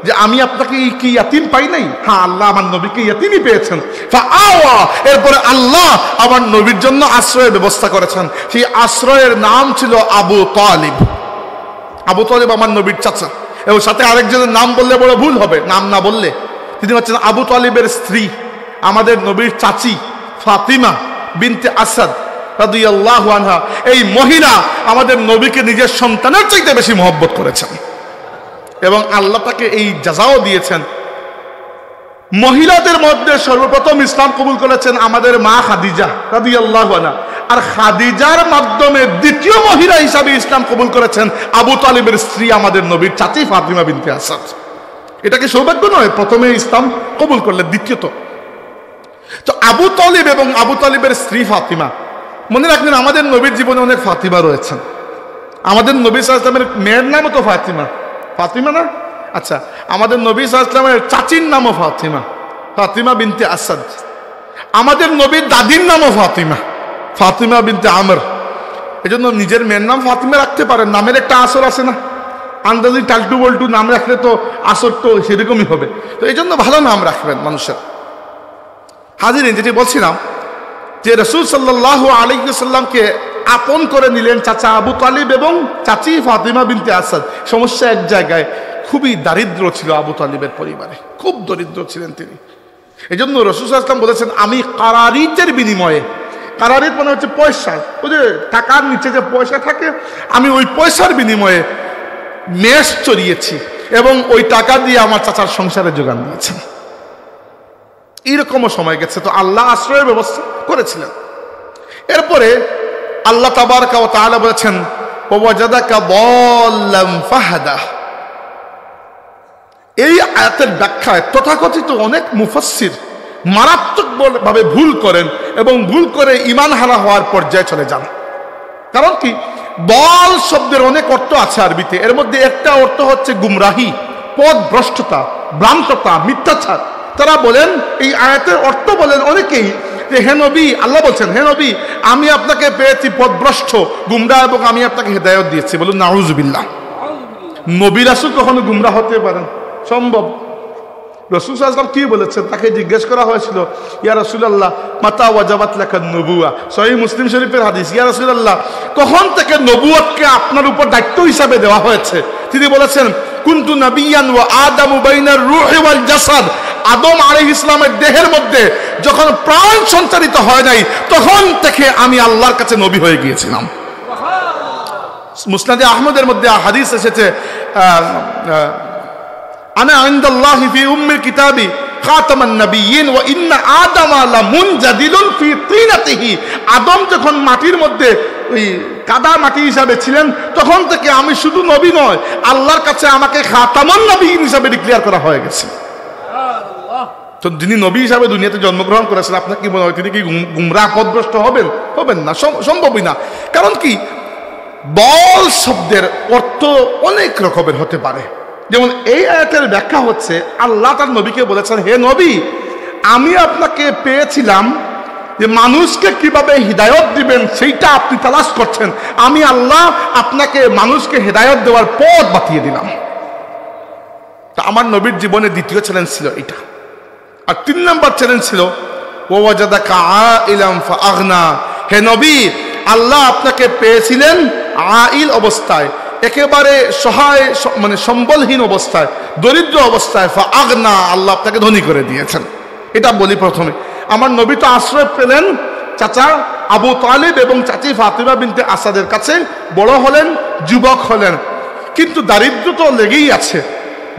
যে আমি আপনাকে কি ইয়াতীম পাই নাই? হ্যাঁ, আল্লাহ আমার নবীকে ইয়াতীমই পেয়েছেন। ফাআওয়া, এরপরে আল্লাহ আমার নবীর জন্য আশ্রয়ের ব্যবস্থা করেছেন। সেই আশ্রয়ের নাম ছিল আবু তালিব। আবু তালিব আমার নবীর চাচা, এবং সাথে আরেকজনের নাম বললে বড় ভুল হবে, নাম না বললে। তিনি হচ্ছেন আবু তালিবের স্ত্রী, আমাদের নবীর চাচি ফাতিমা বিনতে আসাদ রাদিয়াল্লাহু আনহা। এই মহিলা আমাদের নবীকে নিজের সন্তানের চাইতে বেশি মহব্বত করেছেন, এবং আল্লাহ তাকে এই জাযাও দিয়েছেন। মহিলাদের মধ্যে সর্বপ্রথম ইসলাম কবুল করেছেন আমাদের মা খাদিজা রাদিয়াল্লাহু আনহা, আর খাদিজার মাধ্যমে দ্বিতীয় মহিলা হিসাবে ইসলাম কবুল করেছেন আবু তালিবের স্ত্রী আমাদের নবীর চাচি ফাতিমা বিনতে আসাদ। এটা কি সৌভাগ্য নয়? প্রথমে ইসলাম কবুল করলেন, দ্বিতীয়ত। তো আবু তালিব এবং আবু তালিবের স্ত্রী ফাতিমা, মনে রাখবেন আমাদের নবীর জীবনে অনেক ফাতিমা রয়েছেন। আমাদের নবী সাল্লাল্লাহু আলাইহি ওয়াসাল্লামের মেয়ের নামও তো ফাতিমা, ফাতিমা না? আচ্ছা, আমাদের নবী সাল্লাল্লাহু আলাইহি ওয়াসাল্লামের চাচির নামও ফাতিমা, ফাতিমা বিনতে আসাদ। আমাদের নবীর দাদির নামও ফাতিমা, ফাতিমা বিনতে আমর। এজন্য নিজের মেয়ের নাম ফাতিমা রাখতে পারেন, নামের একটা আসর আছে না? আন্দাজি টালটু বল্টু নাম রাখলে তো আসর তো সেরকমই হবে। তো এই জন্য ভালো নাম রাখবেন মানুষের। হাজিরিন, যেটি বলছিলাম যে রাসূল সাল্লাল্লাহু আলাইহি ওয়াসাল্লামকে আপন করে নিলেন চাচা আবু তালিব এবং চাচি ফাতিমা বিনতে আসাদ। সমস্যা এক জায়গায়, খুবই দারিদ্র ছিল আবু তালিবের পরিবারে, খুব দরিদ্র ছিলেন তিনি। এই জন্য রাসূল সাল্লাল্লাহু আলাইহি ওয়াসাল্লাম বলেছেন, আমি কারারিজের বিনিময়ে, কারারিজ মানে হচ্ছে পয়সা, ওই যে টাকার নিচে যে পয়সা থাকে, আমি ওই পয়সার বিনিময়ে মেষ চড়িয়েছি এবং ওই টাকা দিয়ে আমার চাচার সংসারে যোগান দিয়েছেন। এইরকমও সময় গেছে। তো আল্লাহ আশ্রয়ের ব্যবস্থা করেছিলেন। এরপরে আল্লাহ তাবারকা ওয়া তাআলা বলেছেন, ওয়াজাদাকা দাল্লাম ফাহাদা। এই আয়াতের ব্যাখ্যায় তথাকথিত অনেক মুফাসসির মারাত্মকভাবে ভুল করেন এবং ভুল করে ঈমান হারা হওয়ার পর্যায়ে চলে যান। কারণ কি, দল শব্দের অনেক অর্থ আছে আরবিতে। এর মধ্যে একটা অর্থ হচ্ছে গুমরাহি, পথভ্রষ্টতা, ভ্রান্ততা, মিথ্যাচার। তারা বলেন, এই আয়াতের অর্থ বলেন অনেকেই যে হে নবী, আল্লাহ বলছেন, হে নবী, আমি আপনাকে পেয়েছি পথভ্রষ্ট, গুমরাহ, এবং আমি আপনাকে হেদায়েত দিয়েছি। বলুন নাউযুবিল্লাহ। নবী রাসূল কখনো গুমরাহ হতে পারেন? সম্ভব? রাসূল সাল্লাল্লাহু আলাইহি ওয়াসাল্লাম কি বলেছেন? তাকে জিজ্ঞেস করা হয়েছিল, ইয়া রাসূলুল্লাহ মাতা ওয়াজাবাত লাকান নবুওয়া, সহিহ মুসলিম শরীফের হাদিস। ইয়া রাসূলুল্লাহ, কখন থেকে নবুয়তকে আপনার উপর দায়িত্ব হিসাবে দেওয়া হয়েছে? তিনি বলেছেন, কুনতু নাবিয়ান ওয়া আদামু বাইনার রূহি ওয়াল জাসাদ, আদম আলাইহিস সালামের দেহের মধ্যে যখন প্রাণ সঞ্চারিত হয় নাই তখন থেকে আমি আল্লাহর কাছে নবী হয়ে গিয়েছিলাম। মুসনাদে আহমদের মধ্যে হাদিস এসেছে, আনা ইনদাল্লাহি ফি উম্মিল কিতাবি খাতামান নবিয়্যিন ওয়া ইন্না আদামা লামুনজাদিলুন ফি তিনাতিহি। আদম যখন মাটির মধ্যে ওই কাদা মাটি হিসাবে ছিলেন তখন থেকে আমি শুধু নবী নয়, আল্লাহর কাছে আমাকে খাতামান নবিয়্যিন হিসাবে ডিক্লেয়ার করা হয়ে গেছে। তো যিনি নবী হিসাবে দুনিয়াতে জন্মগ্রহণ করেছেন, আপনার কি মনে হয় তিনি কি গুমরাহ পথভ্রষ্ট হবেন? হবেন না, সম্ভবই না। কারণ কি, বল শব্দের অর্থ অনেক রকমের হতে পারে। যেমন এই আয়াতের ব্যাখ্যা হচ্ছে, আল্লাহ তার নবীকে বলেছেন, হে নবী, আমি আপনাকে পেয়েছিলাম যে মানুষকে কিভাবে হিদায়ত দিবেন সেইটা আপনি তালাশ করছেন, আমি আল্লাহ আপনাকে মানুষকে হিদায়ত দেওয়ার পথ বাতিয়ে দিলাম। তা আমার নবীর জীবনে দ্বিতীয় চ্যালেঞ্জ ছিল এটা। আর 3 নম্বর চ্যালেঞ্জ ছিল ওয়াজাদাকা আইলাম ফাআগনা। হে নবী, আল্লাহ আপনাকে পেয়েছিলেন আইল অবস্থায়, একেবারে সহায় মানে সম্বলহীন অবস্থায়, দরিদ্র অবস্থায়। ফাআগনা, আল্লাহ আপনাকে ধনী করে দিয়েছেন। এটা বলি প্রথমে, আমার নবী তো আশ্রয় পেলেন চাচা আবু তালিব এবং চাচি ফাতিমা বিনতে আসাদের কাছে, বড় হলেন, যুবক হলেন, কিন্তু দারিদ্র তো লেগেই আছে।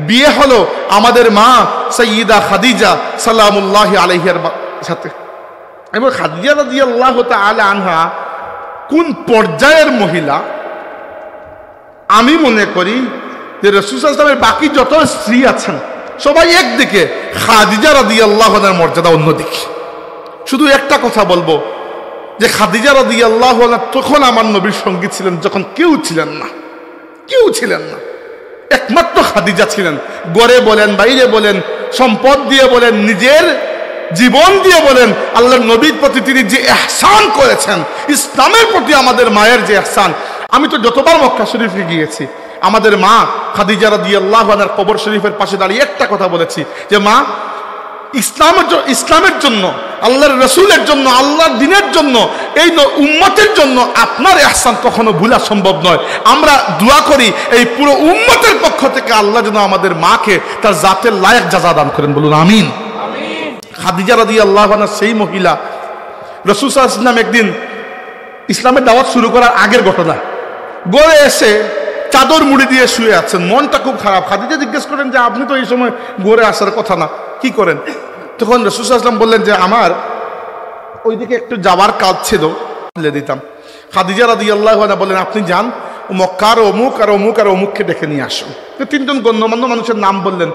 বিয়ে হলো আমাদের মা সাইয়্যিদা খাদিজা সালামুল্লাহি আলাইহার সাথে। এবং খাদিজা রাদিয়াল্লাহু তাআলা আনহা কোন পর্যায়ের মহিলা, আমি মনে করি যে রাসূল সাল্লাল্লাহু আলাইহি ওয়াসাল্লামের বাকি যত স্ত্রী আছেন সবাই একদিকে, খাদিজা রাদিয়াল্লাহু আনহার মর্যাদা অন্যদিকে। শুধু একটা কথা বলবো যে খাদিজা রাদিয়াল্লাহু আনহা তখন আমার নবীর সঙ্গী ছিলেন যখন কেউ ছিলেন না, কেউ ছিলেন না। একমাত্র খাদিজা ছিলেন। গড়ে বলেন, বাইরে বলেন, সম্পদ দিয়ে বলেন, নিজের জীবন দিয়ে বলেন, আল্লাহর নবীর প্রতি তিনি যে ইহসান করেছেন, ইসলামের প্রতি আমাদের মায়ের যে ইহসান। আমি তো যতবার মক্কা শরীফে গিয়েছি, আমাদের মা খাদিজা রাদিয়াল্লাহু আনহার কবর শরীফের পাশে দাঁড়িয়ে একটা কথা বলেছি যে মা, ইসলামের জন্য, আল্লাহর রসুলের জন্য, আল্লাহর দ্বীনের জন্য, এই উম্মতের জন্য আপনার ইহসান কখনো ভুলা সম্ভব নয়। আমরা দোয়া করি এই পুরো উম্মতের পক্ষ থেকে আল্লাহ যেন আমাদের মাকে তার জাতের লায়ক জাযা দান করেন, বলুন আমিন। খাদিজা রাদিয়াল্লাহু আনহা সেই মহিলা, রাসূল সাল্লাল্লাহু আলাইহি ওয়াসাল্লাম একদিন ইসলামের দাওয়াত শুরু করার আগের ঘটনা, গড়ে এসে চাদর মুড়ি দিয়ে শুয়ে আছেন, মনটা খুব খারাপ। খাদিজা জিজ্ঞেস করেন যে আপনি তো এই সময় গড়ে আসার কথা না, কি করেন? তখন রাসূল সাল্লাল্লাহু আলাইহি ওয়াসাল্লাম বললেন যে আমার ওইদিকে একটু যাওয়ার কাজ ছিল, বলে দিতাম। খাদিজা রাদিয়াল্লাহু আনহা বললেন, আপনি যান, মক্কার অমুক আর অমুক আর অমুককে ডেকে নিয়ে আসুন। 3জন গণ্যমান্য মানুষের নাম বললেন।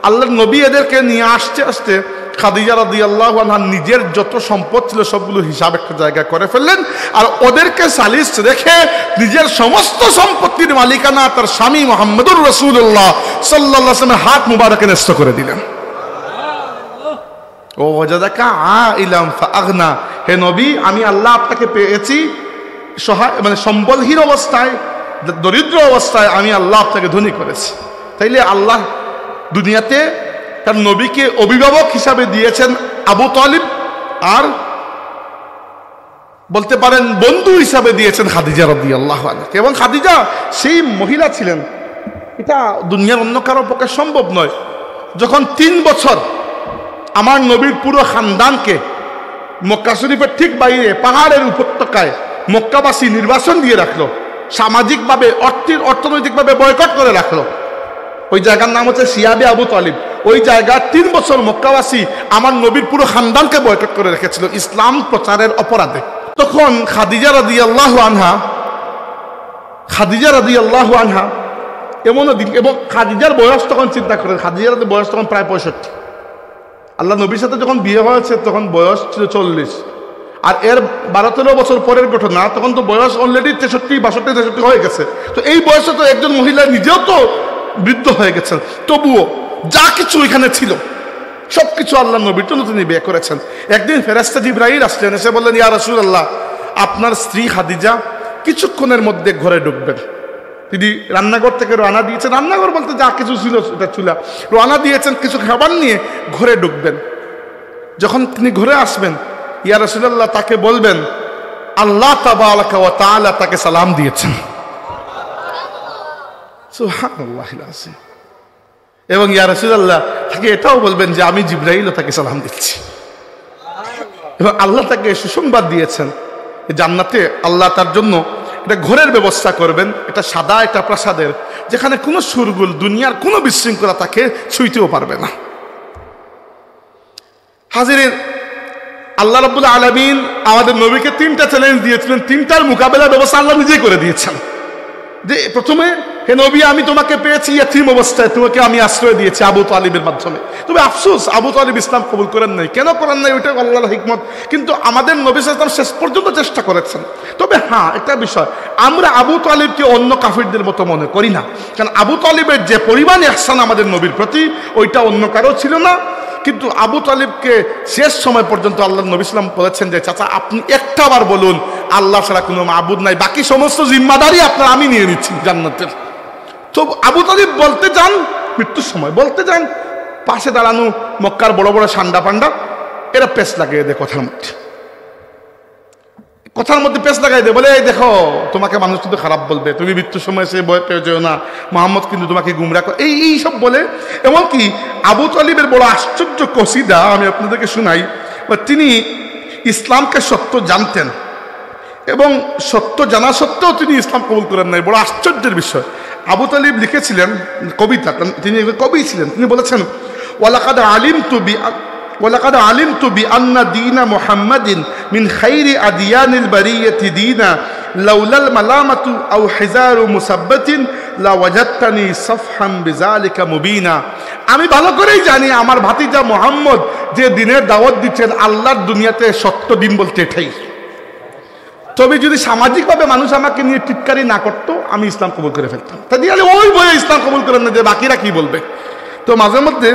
আল্লাহর নবী এদেরকে নিয়ে আসতে আসতে খাদিজা রাদিয়াল্লাহু আনহা নিজের যত সম্পদ ছিল সবগুলো হিসাব একটা জায়গায় করে ফেললেন, আর ওদেরকে সালিস রেখে নিজের সমস্ত সম্পত্তির মালিকানা তার স্বামী মুহাম্মদুর রাসূলুল্লাহ সাল্লাল্লাহু আলাইহি ওয়াসাল্লামের হাত মুবারকে ন্যস্ত করে দিলেন। ও ওয়াজাদাকা আইলাম ফাআগনা, হে নবী, আমি আল্লাহ আপনাকে পেয়েছি সহায় মানে সম্বলহীন অবস্থায়, দরিদ্র অবস্থায়, আমি আল্লাহ আপনাকে ধনী করেছি। তাইলে আল্লাহ দুনিয়াতে তার নবীকে অভিভাবক হিসাবে দিয়েছেন আবু তালিব, আর বলতে পারেন বন্ধু হিসাবে দিয়েছেন খাদিজা রাদিয়াল্লাহু আনহা। এবং খাদিজা সেই মহিলা ছিলেন, এটা দুনিয়ার অন্য কারো পক্ষে সম্ভব নয়। যখন 3 বছর আমার নবীর পুরো খানদানকে মক্কা শরীফের ঠিক বাইরে পাহাড়ের উপত্যকায় মক্কাবাসী নির্বাসন দিয়ে রাখলো, সামাজিকভাবে অর্থনৈতিকভাবে বয়কট করে রাখলো। ওই জায়গার নাম হচ্ছে সিয়াবে আবু তালিব। ওই জায়গা 3 বছর মক্কাবাসী আমার নবীর পুরো খানদানকে বয়কট করে রেখেছিল ইসলাম প্রচারের অপরাধে। তখন খাদিজা রাদিয়াল্লাহু আনহা এমনও দিন, এবং খাদিজার বয়স তখন চিন্তা করেন, খাদিজার বয়স তখন প্রায় 65। আল্লাহ নবীর সাথে যখন বিয়ে হয়েছে তখন বয়স ছিল 40, আর এর 12-13 বছর পরের ঘটনা, তখন তো বয়স অলরেডি 63 হয়ে গেছে। তো এই বয়সে তো একজন মহিলা নিজেও তো বৃদ্ধ হয়ে গেছেন, তবুও যা কিছু এখানে ছিল সবকিছু আল্লাহ নবীর জন্য তিনি বিয়ে করেছেন। একদিন ফেরেশতা জিবরাইল আসলেন, এসে বললেন, ইয়া রাসূলুল্লাহ, আপনার স্ত্রী খাদিজা কিছুক্ষণের মধ্যে ঘরে ঢুকবেন। তিনি রান্নাঘর থেকে রওনা দিয়েছেন, রান্নাঘর বলতে যা কিছু ছিল সেটা চুলা, রওনা দিয়েছেন কিছু খাবার নিয়ে, ঘরে ঢুকবেন। যখন তিনি ঘরে আসবেন, ইয়া রাসূলুল্লাহ তাকে বলবেন আল্লাহ তাবারাকা ওয়া তাআলা তাকে সালাম দিয়েছেন। সুবহানাল্লাহিল আযীম। এবং ইয়া রাসূলুল্লাহ তাকে এটাও বলবেন যে আমি জিবরাইল তাকে সালাম দিচ্ছি। এবং আল্লাহ তাকে সুসংবাদ দিয়েছেন জান্নাতে আল্লাহ তার জন্য একটা ঘরের ব্যবস্থা করবেন, এটা সাদা একটা প্রাসাদের, যেখানে কোনো সুরগুল দুনিয়ার কোনো বিশৃঙ্খলা তাকে ছুঁইতেও পারবে না। হাজিরের, আল্লাহ রাব্বুল আলামিন আমাদের নবীকে 3টা চ্যালেঞ্জ দিয়েছিলেন, 3টার মোকাবেলার ব্যবস্থা আল্লাহ নিজেই করে দিয়েছেন। যে প্রথমে, হে নবী আমি তোমাকে পেয়েছি ইয়াতীম অবস্থায়, তোমাকে আমি আশ্রয় দিয়েছি আবু তালিবের মাধ্যমে। তবে আফসোস আবু তালিব ইসলাম কবুল করেন নাই। কেন করেন নাই ওইটা আল্লাহর হিকমত, কিন্তু আমাদের নবী সাল্লাল্লাহু আলাইহি ওয়াসাল্লাম শেষ পর্যন্ত চেষ্টা করেছেন। তবে হ্যাঁ, একটা বিষয়, আমরা আবু তালিবকে অন্য কাফিরদের মতো মনে করি না, কারণ আবু তালিবের যে পরিমাণ ইহসান আমাদের নবীর প্রতি ওইটা অন্য কারো ছিল না। কিন্তু আবু তালিবকে শেষ সময় পর্যন্ত আল্লাহ নবী সাল্লাল্লাহু আলাইহি ওয়াসাল্লাম বলেছেন যে চাচা আপনি একটাবার বলুন আল্লাহ ছাড়া কোনো মাবুদ নাই, বাকি সমস্ত জিম্মাদারি আপনার আমি নিয়ে নিচ্ছি জান্নাতের। তো আবু তালিব বলতে যান, মৃত্যুর সময় বলতে যান, পাশে দাঁড়ানো মক্কার বড় বড় সান্ডা পান্ডা এরা পেস লাগিয়ে দেয় কথার মধ্যে পেস লাগাই দেয়, বলে এই দেখো তোমাকে মানুষ কিন্তু খারাপ বলবে, তুমি মৃত্যুর সময় সে ভয় পেয়ে যেও না, মোহাম্মদ কিন্তু তোমাকে গুমরা করে, এই সব বলে। এমনকি আবু তালিবের বড় আশ্চর্য কসিদা আমি আপনাদেরকে শুনাই। তিনি ইসলামকে সত্য জানতেন এবং সত্য জানা সত্ত্বেও তিনি ইসলাম কবুল করেন নাই। বড় আশ্চর্যের বিষয়, আবু তালিব লিখেছিলেন কবিতা, তিনি কবি ছিলেন। তিনি বলেছেন ওয়ালাকাদ আলিমতু বিআন্না দীনা মুহাম্মাদিন মিন খাইরি আদিয়ানিল বারিয়াতি দীনা লাউলাল মালামাতু আও হিজারু মুসাব্বাতিন লাওয়াজাদতানি সাফহান বিযালিকা মুবিনা। আমি ভালো করেই জানি আমার ভাতিজা মুহাম্মদ যে দিনের দাওয়াত দিচ্ছেন, আল্লাহর দুনিয়াতে সত্য দিন বলতে এটাই। তবে যদি সামাজিকভাবে মানুষ আমাকে নিয়ে টিটকারি না করতো আমি ইসলাম কবুল করে ফেলতাম। তাই ওই বইয়ে ইসলাম কবুল করেন না যে বাকিরা কি বলবে। তো মাঝে মধ্যে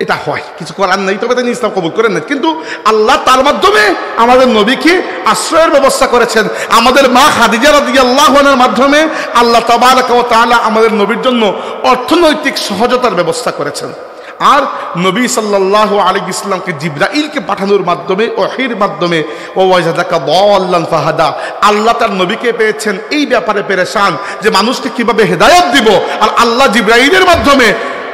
এটা হয়, কিছু করার নেই, তবে তিনি ইসলাম কবুল করেন না। কিন্তু আল্লাহ তার মাধ্যমে আমাদের নবীকে আশ্রয়ের ব্যবস্থা করেছেন। আমাদের মা খাদিজা রাদিয়াল্লাহু আনহার মাধ্যমে আল্লাহ তাবারাকা ওয়া তাআলা আমাদের নবীর জন্য অর্থনৈতিক সহজতার ব্যবস্থা করেছেন। আর নবী সাল্লাল্লাহু আলাইহি ওয়াসাল্লামকে জিবরাইলকে পাঠানোর মাধ্যমে, ওহীর মাধ্যমে ওয়াজাদাকা দাল্লান ফাহাদা, আল্লাহ তার নবীকে পেয়েছেন এই ব্যাপারে পেরেশান যে মানুষকে কিভাবে হেদায়েত দিব, আর আল্লাহ জিবরাইলের মাধ্যমে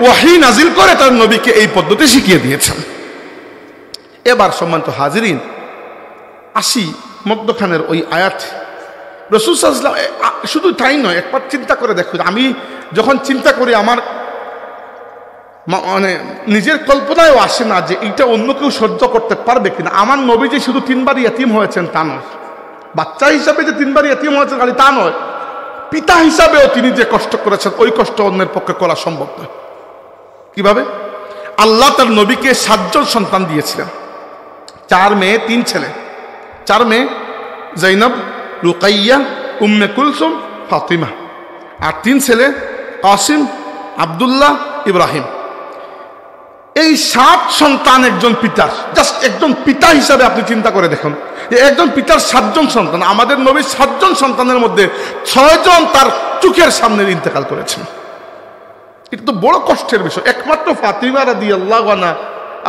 ওহী নাজিল করে তার নবীকে এই পদ্ধতি শিখিয়ে দিয়েছেন। এবার সম্মানিত হাজিরিন, আসি মধ্যখানের ওই আয়াত। রাসূল সাল্লাল্লাহু আলাইহি ওয়াসাল্লাম শুধু তাই নয়, একবার চিন্তা করে দেখুন, আমি যখন চিন্তা করি আমার মানে নিজের কল্পনায়ও আসে না যে এটা অন্য কেউ সহ্য করতে পারবে কিনা। আমার নবী যে শুধু 3বার ইয়তীম হয়েছেন তা নয়, বাচ্চা হিসাবে যে 3বার ইয়তীম হয়েছেন খালি তা নয়, পিতা হিসাবেও তিনি যে কষ্ট করেছেন ওই কষ্ট অন্যের পক্ষে করা সম্ভব নয়। কিভাবে? আল্লাহ তার নবীকে 7 জন সন্তান দিয়েছিলেন, 4 মেয়ে 3 ছেলে। 4 মেয়ে জৈনব, রুকাইয়া, উম্মে কুলসুম, ফাতিমা, আর 3 ছেলে কাসিম, আব্দুল্লাহ, ইব্রাহিম। এই 7 সন্তান একজন পিতার, জাস্ট একজন পিতা হিসাবে আপনি চিন্তা করে দেখুন, একজন পিতার 7 জন সন্তান। আমাদের নবী 7 জন সন্তানের মধ্যে 6 জন তার চোখের সামনে ইন্তেকাল করেছেন। এটা তো বড় কষ্টের বিষয়। একমাত্র ফাতিমা রাদিয়াল্লাহু আনহা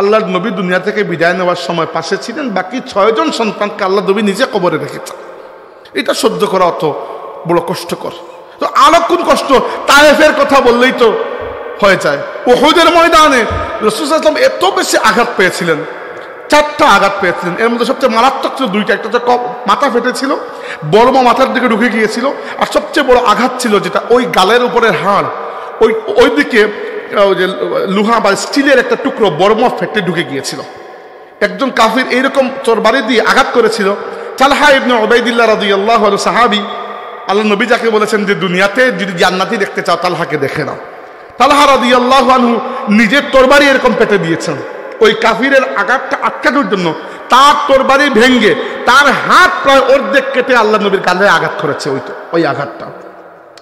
আল্লাহর নবী দুনিয়া থেকে বিদায় নেওয়ার সময় পাশে ছিলেন, বাকি 6 জন সন্তানকে আল্লাহ নবী নিজে কবরে রেখেছেন। এটা সহ্য করা অত বড় কষ্টকর। তো আরো কোন কষ্ট, তায়েফের কথা বললেই তো হয়ে যায়। উহুদের ময়দানে রাসূল সাল্লাল্লাহু আলাইহি ওয়াসাল্লাম এত বেশি আঘাত পেয়েছিলেন, 4টা আঘাত পেয়েছিলেন। এর মধ্যে সবচেয়ে মারাত্মক ছিল 2টা। একটা হচ্ছে মাথা ফেটেছিল, বর্ম মাথার দিকে ঢুকে গিয়েছিল, আর সবচেয়ে বড় আঘাত ছিল যেটা ওই গালের উপরের হাড়, ওই দিকে যে লোহা বা স্টিলের একটা টুকরো বর্ম ফেটে ঢুকে গিয়েছিল। একজন কাফির এইরকম তরবারি দিয়ে আঘাত করেছিল। তালহা ইবনে উবাইদিল্লাহ রাদিয়াল্লাহু আনহু সাহাবী, আল্লাহ নবী যাকে বলেছেন যে দুনিয়াতে যদি জান্নাতি দেখতে চাও তালহাকে দেখে নাও। তালহা রাদিয়াল্লাহু আনহু নিজের তরবারি এরকম পেতে দিয়েছেন ওই কাফিরের আঘাতটা আটকানোর জন্য। তার তরবারি ভেঙ্গে তার হাত প্রায় অর্ধেক কেটে আল্লাহ নবীর গালে আঘাত করেছে ওই আঘাতটা।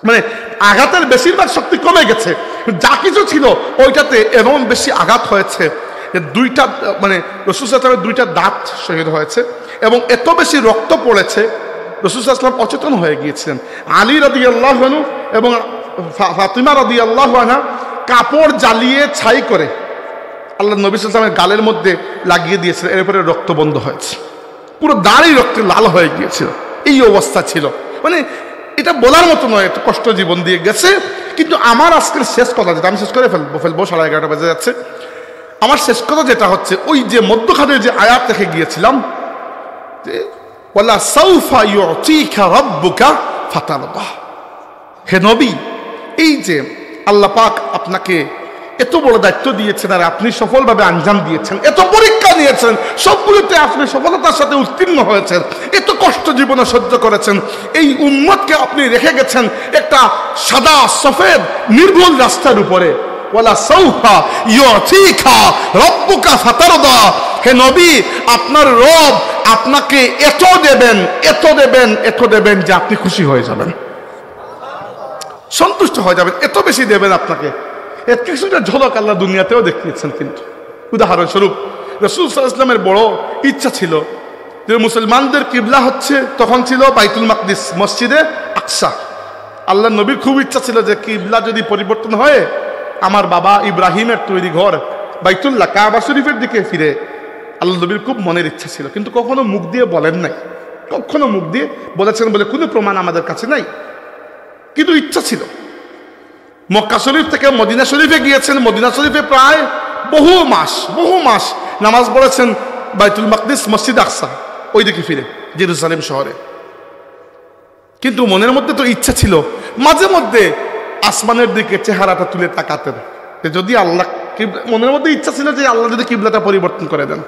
মানে আঘাতের বেশিরভাগ শক্তি কমে গেছে, যা কিছু ছিল ওইটাতে এমন বেশি আঘাত হয়েছে যে 2টা মানে রাসূল সাল্লাল্লাহু আলাইহি ওয়াসাল্লামের 2টা দাঁত শহীদ হয়েছে এবং এত বেশি রক্ত পড়েছে রাসূল সাল্লাল্লাহু আলাইহি ওয়াসাল্লাম অচেতন হয়ে গিয়েছিলেন। আলী রাদিয়াল্লাহু আনহু এবং ফাতিমা রাদিয়াল্লাহু আনহা কাপড় জ্বালিয়ে ছাই করে আল্লাহ নবী সাল্লাল্লাহু আলাইহি ওয়াসাল্লামের গালের মধ্যে লাগিয়ে দিয়েছিলেন। এরপরে রক্ত বন্ধ হয়েছে, পুরো দাড়ি রক্তে লাল হয়ে গিয়েছিল। এই অবস্থা ছিল, মানে এটা বলার মতো নয়, এত কষ্ট জীবন দিয়ে গেছে। কিন্তু আমার আজকের শেষ কথা যেটা, আমি শেষ করে ফেলবো 11:30 বাজে যাচ্ছে। আমার শেষ কথা যেটা হচ্ছে, ওই যে মধ্যখানে যে আয়াত রেখে গিয়েছিলাম, যে ওয়ালা সাউফা ইউতিকা রাব্বুকা ফাতারদা। হে নবী, এই যে আল্লাহ পাক আপনাকে এত বড় দায়িত্ব দিয়েছেন আর আপনি সফলভাবে আঞ্জাম দিয়েছেন, এত পরীক্ষা নিয়েছেন, সবগুলোতে আপনি সফলতার সাথে উত্তীর্ণ হয়েছেন, এত কষ্ট জীবনে সহ্য করেছেন, এই উম্মতকে আপনি রেখে গেছেন একটা সাদা সফেদ নির্ভুল রাস্তার উপরে। ওয়ালা সাউফা ইউতিকা রাব্বুকা ফাতারদা। হে নবী, আপনার রব আপনাকে এত দেবেন, এত দেবেন, এত দেবেন যে আপনি খুশি হয়ে যাবেন, সন্তুষ্ট হয়ে যাবেন, এত বেশি দেবেন আপনাকে। এর কিছুটা ঝলক আল্লাহ দুনিয়াতেও দেখিয়েছেন। কিন্তু উদাহরণস্বরূপ রাসূল সাল্লাল্লাহু আলাইহি ওয়াসাল্লামের বড় ইচ্ছা ছিল যে মুসলমানদের কিবলা হচ্ছে, তখন ছিল বাইতুল মাকদিস, মসজিদে আকসা। আল্লাহ নবীর খুব ইচ্ছা ছিল যে কিবলা যদি পরিবর্তন হয়, আমার বাবা ইব্রাহিমের তৈরি ঘর বাইতুল্লাহ কাবা শরীফের দিকে ফিরে। আল্লাহ নবীর খুব মনের ইচ্ছা ছিল, কিন্তু কখনো মুখ দিয়ে বলেন নাই। কখনো মুখ দিয়ে বলেছেন বলে কোনো প্রমাণ আমাদের কাছে নাই, কিন্তু ইচ্ছা ছিল। মক্কা শরীফ থেকে মদিনা শরীফে গিয়েছেন, মদিনা শরীফে প্রায় বহু মাস নামাজ পড়েছেন বাইতুল মাকদিস, মসজিদ আকসা, ওই দিকে ফিরে জেরুজালেম শহরে। কিন্তু মনের মধ্যে তো ইচ্ছা ছিল মাঝে মধ্যে আসমানের দিকে চেহারাটা তুলে তাকাতেন, যদি আল্লাহ, মনের মধ্যে ইচ্ছা ছিল যে আল্লাহ যদি কিবলাটা পরিবর্তন করে দেন,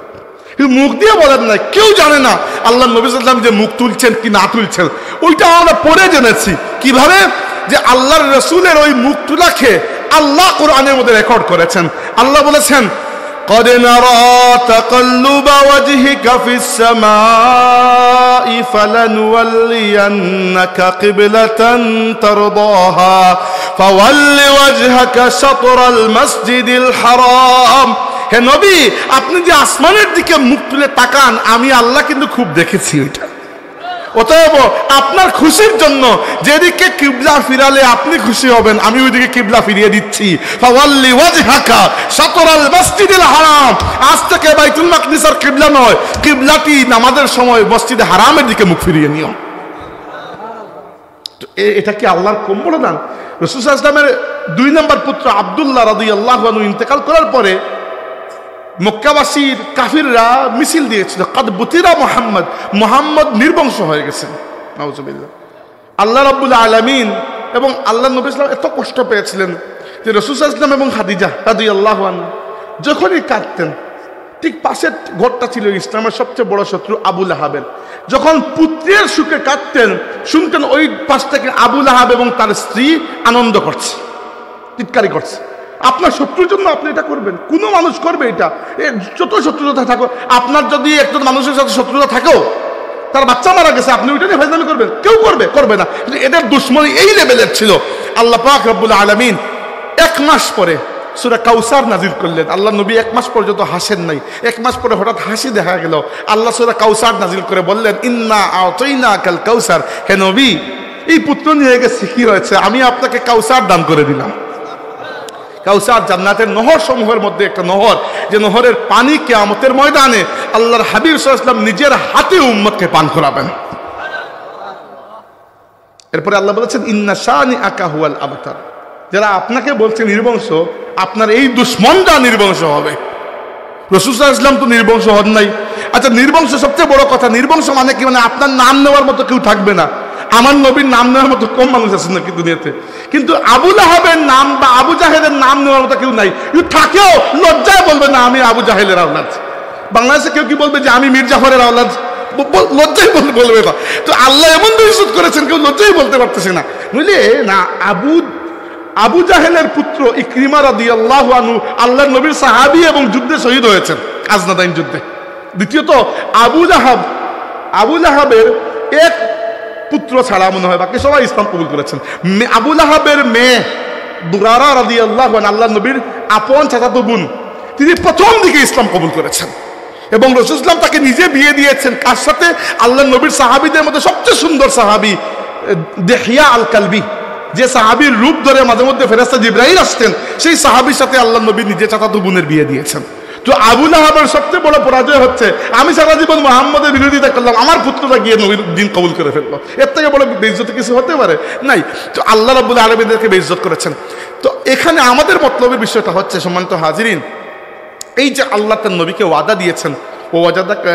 কিন্তু মুখ দিয়ে বলেন না। কেউ জানে না আল্লাহ নবী সাল্লাল্লাহু আলাইহি ওয়াসাল্লাম যে মুখ তুলছেন কি না তুলছেন, ওইটা আমরা পড়ে জেনেছি। কিভাবে? যে আল্লাহর রাসূলের ওই মুখ তুলাকে আল্লাহ কোরআনের মধ্যে রেকর্ড করেছেন। আল্লাহ বলেছেন, قد نرى تقلب وجهك في السماء فلنولينك قبلة ترضاها فول وجهك شطر المسجد الحرام। হে নবী, আপনি যে আসমানের দিকে মুখ তুলে তাকান, আমি আল্লাহ কিন্তু খুব দেখেছি ওইটা। অতএব আপনার খুশির জন্য যেদিকে কিবলা ফিরালে আপনি খুশি হবেন, আমি ওইদিকে কিবলা ফিরিয়ে দিচ্ছি। ফাওয়াল্লি ওয়াজহাকা শাতরাল মসজিদিল হারাম। আজ থেকে বাইতুল মাকদিস আর কিবলা নয়, কিবলাটি নামাজের সময় মসজিদে হারামের দিকে মুখ ফিরিয়ে নিও। তো এটা কি আল্লাহর কম বড় দান? রাসূল সাল্লাল্লাহু আলাইহি ওয়াসাল্লামের 2 নম্বর পুত্র আব্দুল্লাহ রাদিয়াল্লাহু আনহু ইন্তেকাল করার পরে মক্কাবাসীর কাফিররা মিছিল দিয়েছিল, কাদ বুতিরা মুহাম্মদ নির্বংশ হয়ে গেছেন, নাউজুবিল্লাহ। আল্লাহ রাব্বুল আলামিন এবং আল্লাহ নবী সাল্লাল্লাহু আলাইহি ওয়াসাল্লাম এত কষ্ট পেয়েছিলেন যে রাসূল সাল্লাল্লাহু আলাইহি ওয়াসাল্লাম এবং খাদিজা রাদিয়াল্লাহু আনহা যখনই কাঁদতেন, ঠিক পাশের ঘরটা ছিল ইসলামের সবচেয়ে বড় শত্রু আবু লাহাবের। যখন পুত্রের সুখে কাঁদতেন, শুনতেন ওই পাশ থেকে আবু লাহাব এবং তার স্ত্রী আনন্দ করছে, চিৎকারি করছে। আপনার শত্রুর জন্য আপনি এটা করবেন? কোনো মানুষ করবে এটা? যত শত্রুতা থাকো, আপনার যদি একজন মানুষের সাথে শত্রুতা থাকেও, তার বাচ্চা মারা গেছে, আপনি ওইটা নিয়ে ফাজলামি করবেন? কেউ করবে না। কিন্তু এদের দুশ্মনী এই লেভেলের ছিল। আল্লাহ পাক রব্বুল আলামিন 1 মাস পরে সূরা কাউসার নাজিল করলেন। আল্লাহ নবী 1 মাস পর্যন্ত হাসেন নাই। 1 মাস পরে হঠাৎ হাসি দেখা গেল। আল্লাহ সূরা কাউসার নাজিল করে বললেন, ইন্না আ'তাইনাকাল কাউসার। হে নবী, এই পুত্র নিয়ে গেছে, কি হয়েছে? আমি আপনাকে কাউসার দান করে দিলাম। কাউসার জান্নাতের নহর সমূহের মধ্যে একটা নহর, যে নহরের পানি কিয়ামতের ময়দানে আল্লাহর হাবিব সাল্লাল্লাহু আলাইহি ওয়াসাল্লাম নিজের হাতে উম্মতকে পান করাবেন। এরপরে আল্লাহ বলেছেন, ইন্না শানিআকা হুয়াল আবতার। যারা আপনাকে বলছে নির্বংশ, আপনার এই দুশমনটা নির্বংশ হবে। রাসূল সাল্লাল্লাহু আলাইহি ওয়াসাল্লাম তো নির্বংশ হন নাই। আচ্ছা, নির্বংশ সবচেয়ে বড় কথা। নির্বংশ মানে কি? মানে আপনার নাম নেওয়ার মতো কেউ থাকবে না। আমার নবীর নাম নেওয়ার মতো কম মানুষ আছে নাকি দুনিয়াতে? কিন্তু আবু লাহাবের নাম বা আবু জাহেলের নাম নেওয়ার মতো কেউ নাই। কিন্তু থাকেও লজ্জায় বলবে না আমি আবু জাহেলের আওলাদ। বাংলাদেশে কেউ কি বলবে যে আমি মীর জাফরের আওলাদ? লজ্জায় বলবে না। তো আল্লাহ এমন ইজ্জত করেছেন, কেউ লজ্জায় বলতে পারতেছে না। বুঝলে না, আবু জাহেলের পুত্র ইকরিমা রাদিয়াল্লাহু আনহু আল্লাহর নবীর সাহাবী এবং যুদ্ধে শহীদ হয়েছেন, আজনাদাইন যুদ্ধে। দ্বিতীয়ত আবু লাহাবের এক পুত্র ছাড়া মনে হয় বাকি সবাই ইসলাম কবুল করেছেন। আবু লাহাবের মেয়ে দুরারা রাদিয়াল্লাহু আনহা আল্লাহর নবীর আপন চাচাতো বোন, তিনি প্রথম দিকে ইসলাম কবুল করেছেন এবং রাসূল সাল্লাল্লাহু আলাইহি ওয়াসাল্লাম তাকে নিজে বিয়ে দিয়েছেন। কার সাথে? আল্লাহর নবীর সাহাবীদের মধ্যে সবচেয়ে সুন্দর সাহাবী দিহিয়া আল কালবি, যে সাহাবীর রূপ ধরে মাঝে মধ্যে ফেরেশতা জিবরাইল আসতেন, সেই সাহাবীর সাথে আল্লাহর নবী নিজে চাচাতো বোনের বিয়ে দিয়েছেন। তো আবু লাহাবের সবচেয়ে বড় পরাজয় হচ্ছে, আমি সারা জীবন মুহাম্মদের বিরোধিতা করলাম, আমার পুত্রটা গিয়ে নবীর দিন কবুল করে ফেললো। এর থেকে বড় বেইজ্জতি কিছু হতে পারে? নাই। তো আল্লাহ রাব্বুল আলামিনকে বেইজ্জত করেছেন। তো এখানে আমাদের মতলবের বিষয়টা হচ্ছে, সম্মানিত হাজিরিন, এই যে আল্লাহ তার নবীকে ওয়াদা দিয়েছেন, ও ওয়াদাকা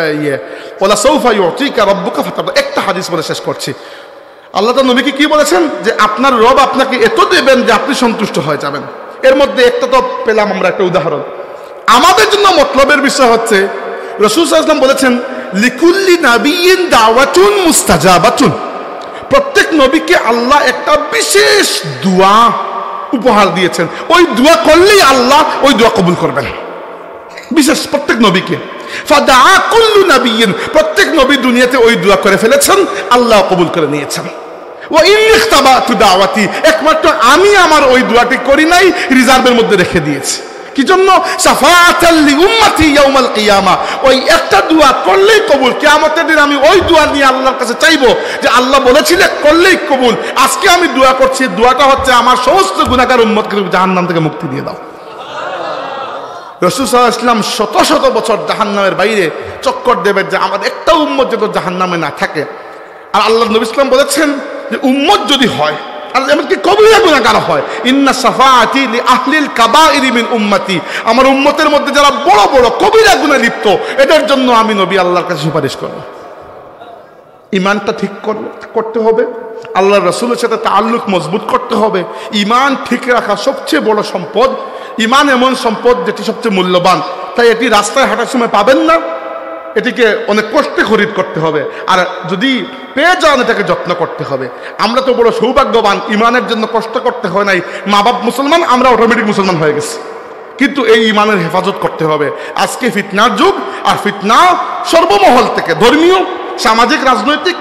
ওয়ালা সাউফা ইউতিকা রাব্বুকা ফাতারদা, একটা হাদিস বলে শেষ করছি। আল্লাহ তার নবীকে কি বলেছেন? যে আপনার রব আপনাকে এত দেবেন যে আপনি সন্তুষ্ট হয়ে যাবেন। এর মধ্যে একটা তো পেলাম আমরা একটা উদাহরণ। আমাদের জন্য মতলবের বিষয় হচ্ছে, রাসূল সাল্লাল্লাহু আলাইহি ওয়াসাল্লাম বলেছেন লিকুল্লি নাবিয়্যিন দাওয়াতুন মুস্তাজাবাতুন, প্রত্যেক নবীকে আল্লাহ একটা বিশেষ দোয়া উপহার দিয়েছেন। ওই দোয়া করলেই আল্লাহ ওই দোয়া কবুল করবেন, বিশেষ প্রত্যেক নবীকে। ফাদা কুল্লু নাবিয়্যিন, প্রত্যেক নবী দুনিয়াতে ওই দোয়া করে ফেলেছেন, আল্লাহ কবুল করে নিয়েছেন। ওয়া ইন্নী ইখতাবাতু দাওয়াতি, একমাত্র আমি আমার ওই দোয়াটি করি নাই, রিজার্ভের মধ্যে রেখে দিয়েছি। কি জন্য? শাফাআতাল লিউম্মতি ইয়াউমাল কিয়ামা, ওই একটা দোয়া করলেই কবুল। কিয়ামতের দিন আমি ওই দোয়া নিয়ে আল্লাহর কাছে চাইবো যে আল্লাহ বলেছিলেন করলেই কবুল। আজকে আমি দোয়া করছি, দোয়াটা হচ্ছে আমার সমস্ত গুনাহগার উম্মতকে জাহান্নাম থেকে মুক্তি দিয়ে দাও। রাসূল সাল্লাল্লাহু আলাইহি ওয়াসাল্লাম শত শত বছর জাহান্নামের বাইরে চক্কর দেবেন যে আমার একটা উম্মত যত জাহান্নামে না থাকে। আর আল্লাহ নবী সাল্লাল্লাহু বলেছেন যে উম্মত যদি হয়, আর এমনকি কবিরা গুনাহগার হয়, ইন্না শাফাআতি লি আহলিল কাবাইরি মিন উম্মতি, আমার উম্মতের মধ্যে যারা বড় বড় কবিরা গুনাহে লিপ্ত, এদের জন্য আমি নবী আল্লাহর কাছে সুপারিশ করব। ইমানটা ঠিক করতে হবে, আল্লাহর রাসূলের সাথে তাআল্লুক মজবুত করতে হবে। ইমান ঠিক রাখা সবচেয়ে বড় সম্পদ। ইমান এমন সম্পদ যেটি সবচেয়ে মূল্যবান, তাই এটি রাস্তায় হাঁটার সময় পাবেন না, এটিকে অনেক কষ্টে খরিদ করতে হবে। আর যদি পেয়ে যান, এটাকে যত্ন করতে হবে। আমরা তো বড় সৌভাগ্যবান, ইমানের জন্য কষ্ট করতে হয় নাই। মা বাপ মুসলমান, আমরা অটোমেটিক মুসলমান হয়ে গেছি। কিন্তু এই ইমানের হেফাজত করতে হবে। আজকে ফিতনার যুগ, আর ফিতনা সর্বমহল থেকে, ধর্মীয়, সামাজিক, রাজনৈতিক,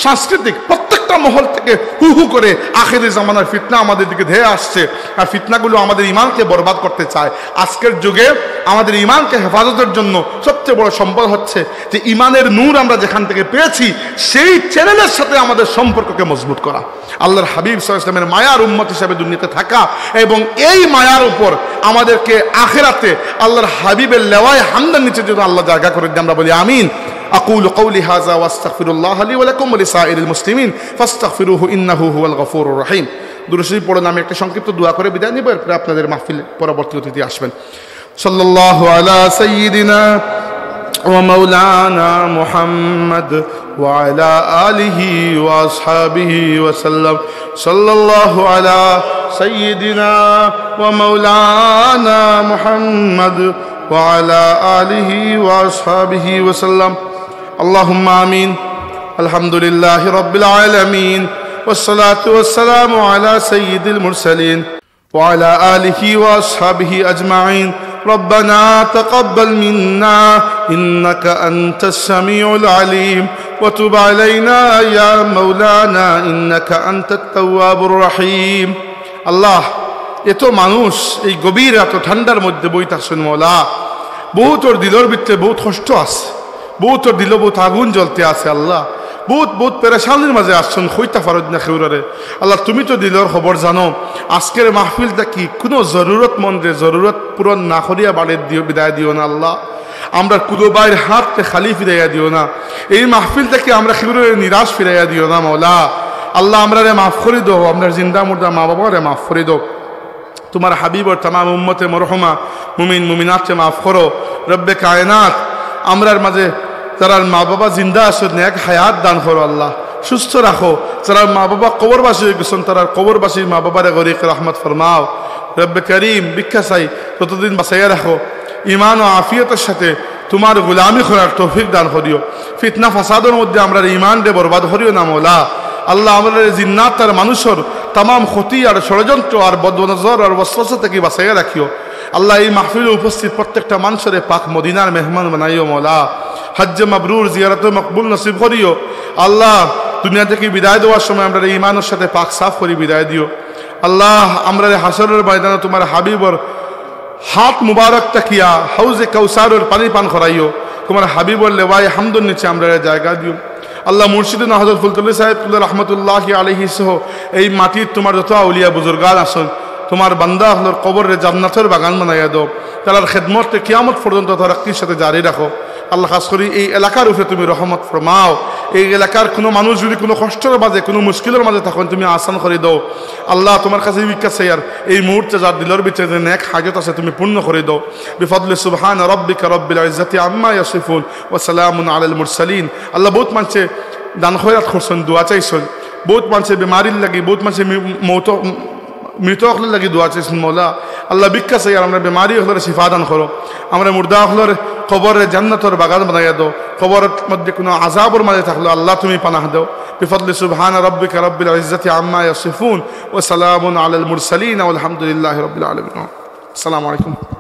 সাংস্কৃতিক প্রত্যেকটা মহল থেকে হু হু করে আখেরি জামানার ফিতনা আমাদের দিকে ধেয়ে আসছে। আর ফিতনাগুলো আমাদের ইমানকে বরবাদ করতে চায়। আজকের যুগে আমাদের ইমানকে হেফাজতের জন্য সবচেয়ে বড় সম্পদ হচ্ছে যে ইমানের নূর আমরা যেখান থেকে পেয়েছি, সেই চ্যানেলের সাথে আমাদের সম্পর্ককে মজবুত করা, আল্লাহর হাবিব সাল্লাল্লাহু আলাইহি ওয়াসাল্লামের মায়ার উম্মত হিসেবে দুনিয়াতে থাকা, এবং এই মায়ার উপর আমাদেরকে আখিরাতে আল্লাহর হাবিবের লেওয়ায় হামদার নিচে যদি আল্লাহ জায়গা করে দিয়ে আমরা বলি আমিন। أقول قولي هذا واستغفر الله لي ولكم ولسائر المسلمين فاستغفروه إنه هو الغفور الرحيم। দুরূদ শরীফ পড়ে আমি একটা সংক্ষিপ্ত দোয়া করে বিদায় নিব, এরপরে আপনাদের মাহফিল পরবর্তী অতিথি আসবেন। সাল্লাল্লাহু আলা সাইয়্যিদিনা ওয়া মাওলানা মুহাম্মদ ওয়া আলা আলিহি ওয়া আসহাবিহি ওয়া সাল্লাম। সাল্লাল্লাহু আলা সাইয়্যিদিনা ওয়া মাওলানা মুহাম্মদ ওয়া আলা আলিহি ওয়া আসহাবিহি ওয়া সাল্লাম। اللهم آمين. الحمد لله رب العالمين والصلاة والسلام على سيد المرسلين وعلى آله وأصحابه أجمعين. ربنا تقبل منا إنك أنت السميع العليم وتب علينا يا مولانا إنك أنت التواب الرحيم. الله এত মানুষ এই গভীর এত ঠান্ডার মধ্যে বইতাছেন মওলা, বহুত ওর দিলর ভিতরে বহুত কষ্ট আছে, বহুত ওর দিল বহুত আগুন জ্বলতে আছে। আল্লাহ বহুত পেরেশানির মাঝে আসছেন, হইতা ফারদ না খেউরারে। আল্লাহ তুমি তো দিলর খবর জানো। আজকের মাহফিলটা কি কোনো জরুরতমন্দের জরুরত পূরণ না করিয়া বাড়ির দিও, বিদায় দিও না আল্লাহ। আমরা কুলুবাইয়ের হাতকে খালি ফিরাইয়া দিও না। এই মাহফিলটাকে আমরা খেউরারে নিরাশ ফিরাইয়া দিও না মওলা। আল্লাহ আমরা রে মাফ করে দো, আমরা জিন্দা মুর্দা মা বাবারে মাফ করে দো। তোমার হাবিবর তামাম উম্মতে মরহুমা মুমিন মুমিনাতকে মাফ করো। রব্বে কায়নাত আমরার মাঝে যারা মা বাবা জিন্দা আসো, নেক হায়াত দান করো আল্লাহ, সুস্থ রাখো। যারা মা বাবা কবরবাসী হয়ে গেছেন, তারা কবরবাসীর মা বাবারে গরিক রহমত ফরমাও। রব্বে করিম ভিক্ষা চাই ততদিন বাঁচাইয়া রাখো। ইমান ও আফিয়তের সাথে তোমার গোলামি করার তৌফিক দান করিও। ফিতনা ফাসাদের মধ্যে আমরা ইমান দে বরবাদ করিও না মওলা। আল্লাহ আমরা জিন্নাত আর মানুষের তামাম ক্ষতি আর ষড়যন্ত্র আর বদনজর আর ওয়াসওয়াসা থেকে বাঁচাইয়া রাখিও আল্লাহ। এই মাহফিলে উপস্থিত প্রত্যেকটা মানুষের পাক মদিনার মেহমান বানাইও মওলা। হজ্জে মাবরুর, জিয়ারতে মকবুল নসিব করিও আল্লাহ। দুনিয়া থেকে বিদায় দেওয়ার সময় আমরা ইমানের সাথে পাক সাফ করে বিদায় দিও আল্লাহ। আমরা হাসরের ময়দানে তোমার হাবিবর হাত মুবারক তাকিয়া হাউজে কাউসারের পানি পান করাইও। তোমার হাবিবর লেওয়ায় হামদুর নিচে আমরা জায়গা দিও আল্লাহ। মুর্শিদুন হযরত ফুলতুল্লাহ সাহেব রহমতুল্লাহি আলাইহি সহ এই মাটির তোমার যত আউলিয়া বুজুর্গান আসেন, তোমার বান্দা হলোর কবরের জান্নাতের বাগান বানাইয়া দাও। তার খেদমতকে কিয়ামত পর্যন্ত তারাক্কির সাথে জারি রাখো। আল্লাহ খাস করি এই এলাকার উপরে তুমি রহমত ফরমাও। এই এলাকার কোনো মানুষ যদি কোনো কষ্টের মাঝে কোনো মুশকিলের মাঝে থাকেন তুমি আসান করে দাও। আল্লাহ তোমার কাছে বিকাশ আর এই মুহূর্তে যার দিলের ভিতরে যে নেক হাজত আছে তুমি পূর্ণ করে দাও। বিফদলি সুবহান রাব্বিকা রাব্বিল ইজ্জাতি আম্মা ইয়াসিফুন ওয়া সালামুন আলাল মুরসালিন। আল্লাহ বহুত মানুষে দান খয়রাত করছেন, দোয়া চাইছেন, বহুত মানুষে বেমারির লাগি, বহুত মানুষে মৃত হলের লাগি দোয়া চাইছেন। মৌলা আল্লাহ বিকাশ আর আমরা বেমারি হলের শিফা দান করো। আমরা মুর্দা হলের কবরের জান্নাতের বাগান বানাইয়া দাও। কবরের মধ্যে কোনো আযাবের মাঝে থাকলো আল্লাহ তুমি পানাহ দাও। বিফদলি সুবহান রাব্বিকা রাব্বিল ইজ্জাতি আম্মা ইয়াসিফুন ওয়া সালামুন আলাল মুরসালিন ওয়া আলহামদুলিল্লাহি রাব্বিল আলামিন। আসসালামু আলাইকুম।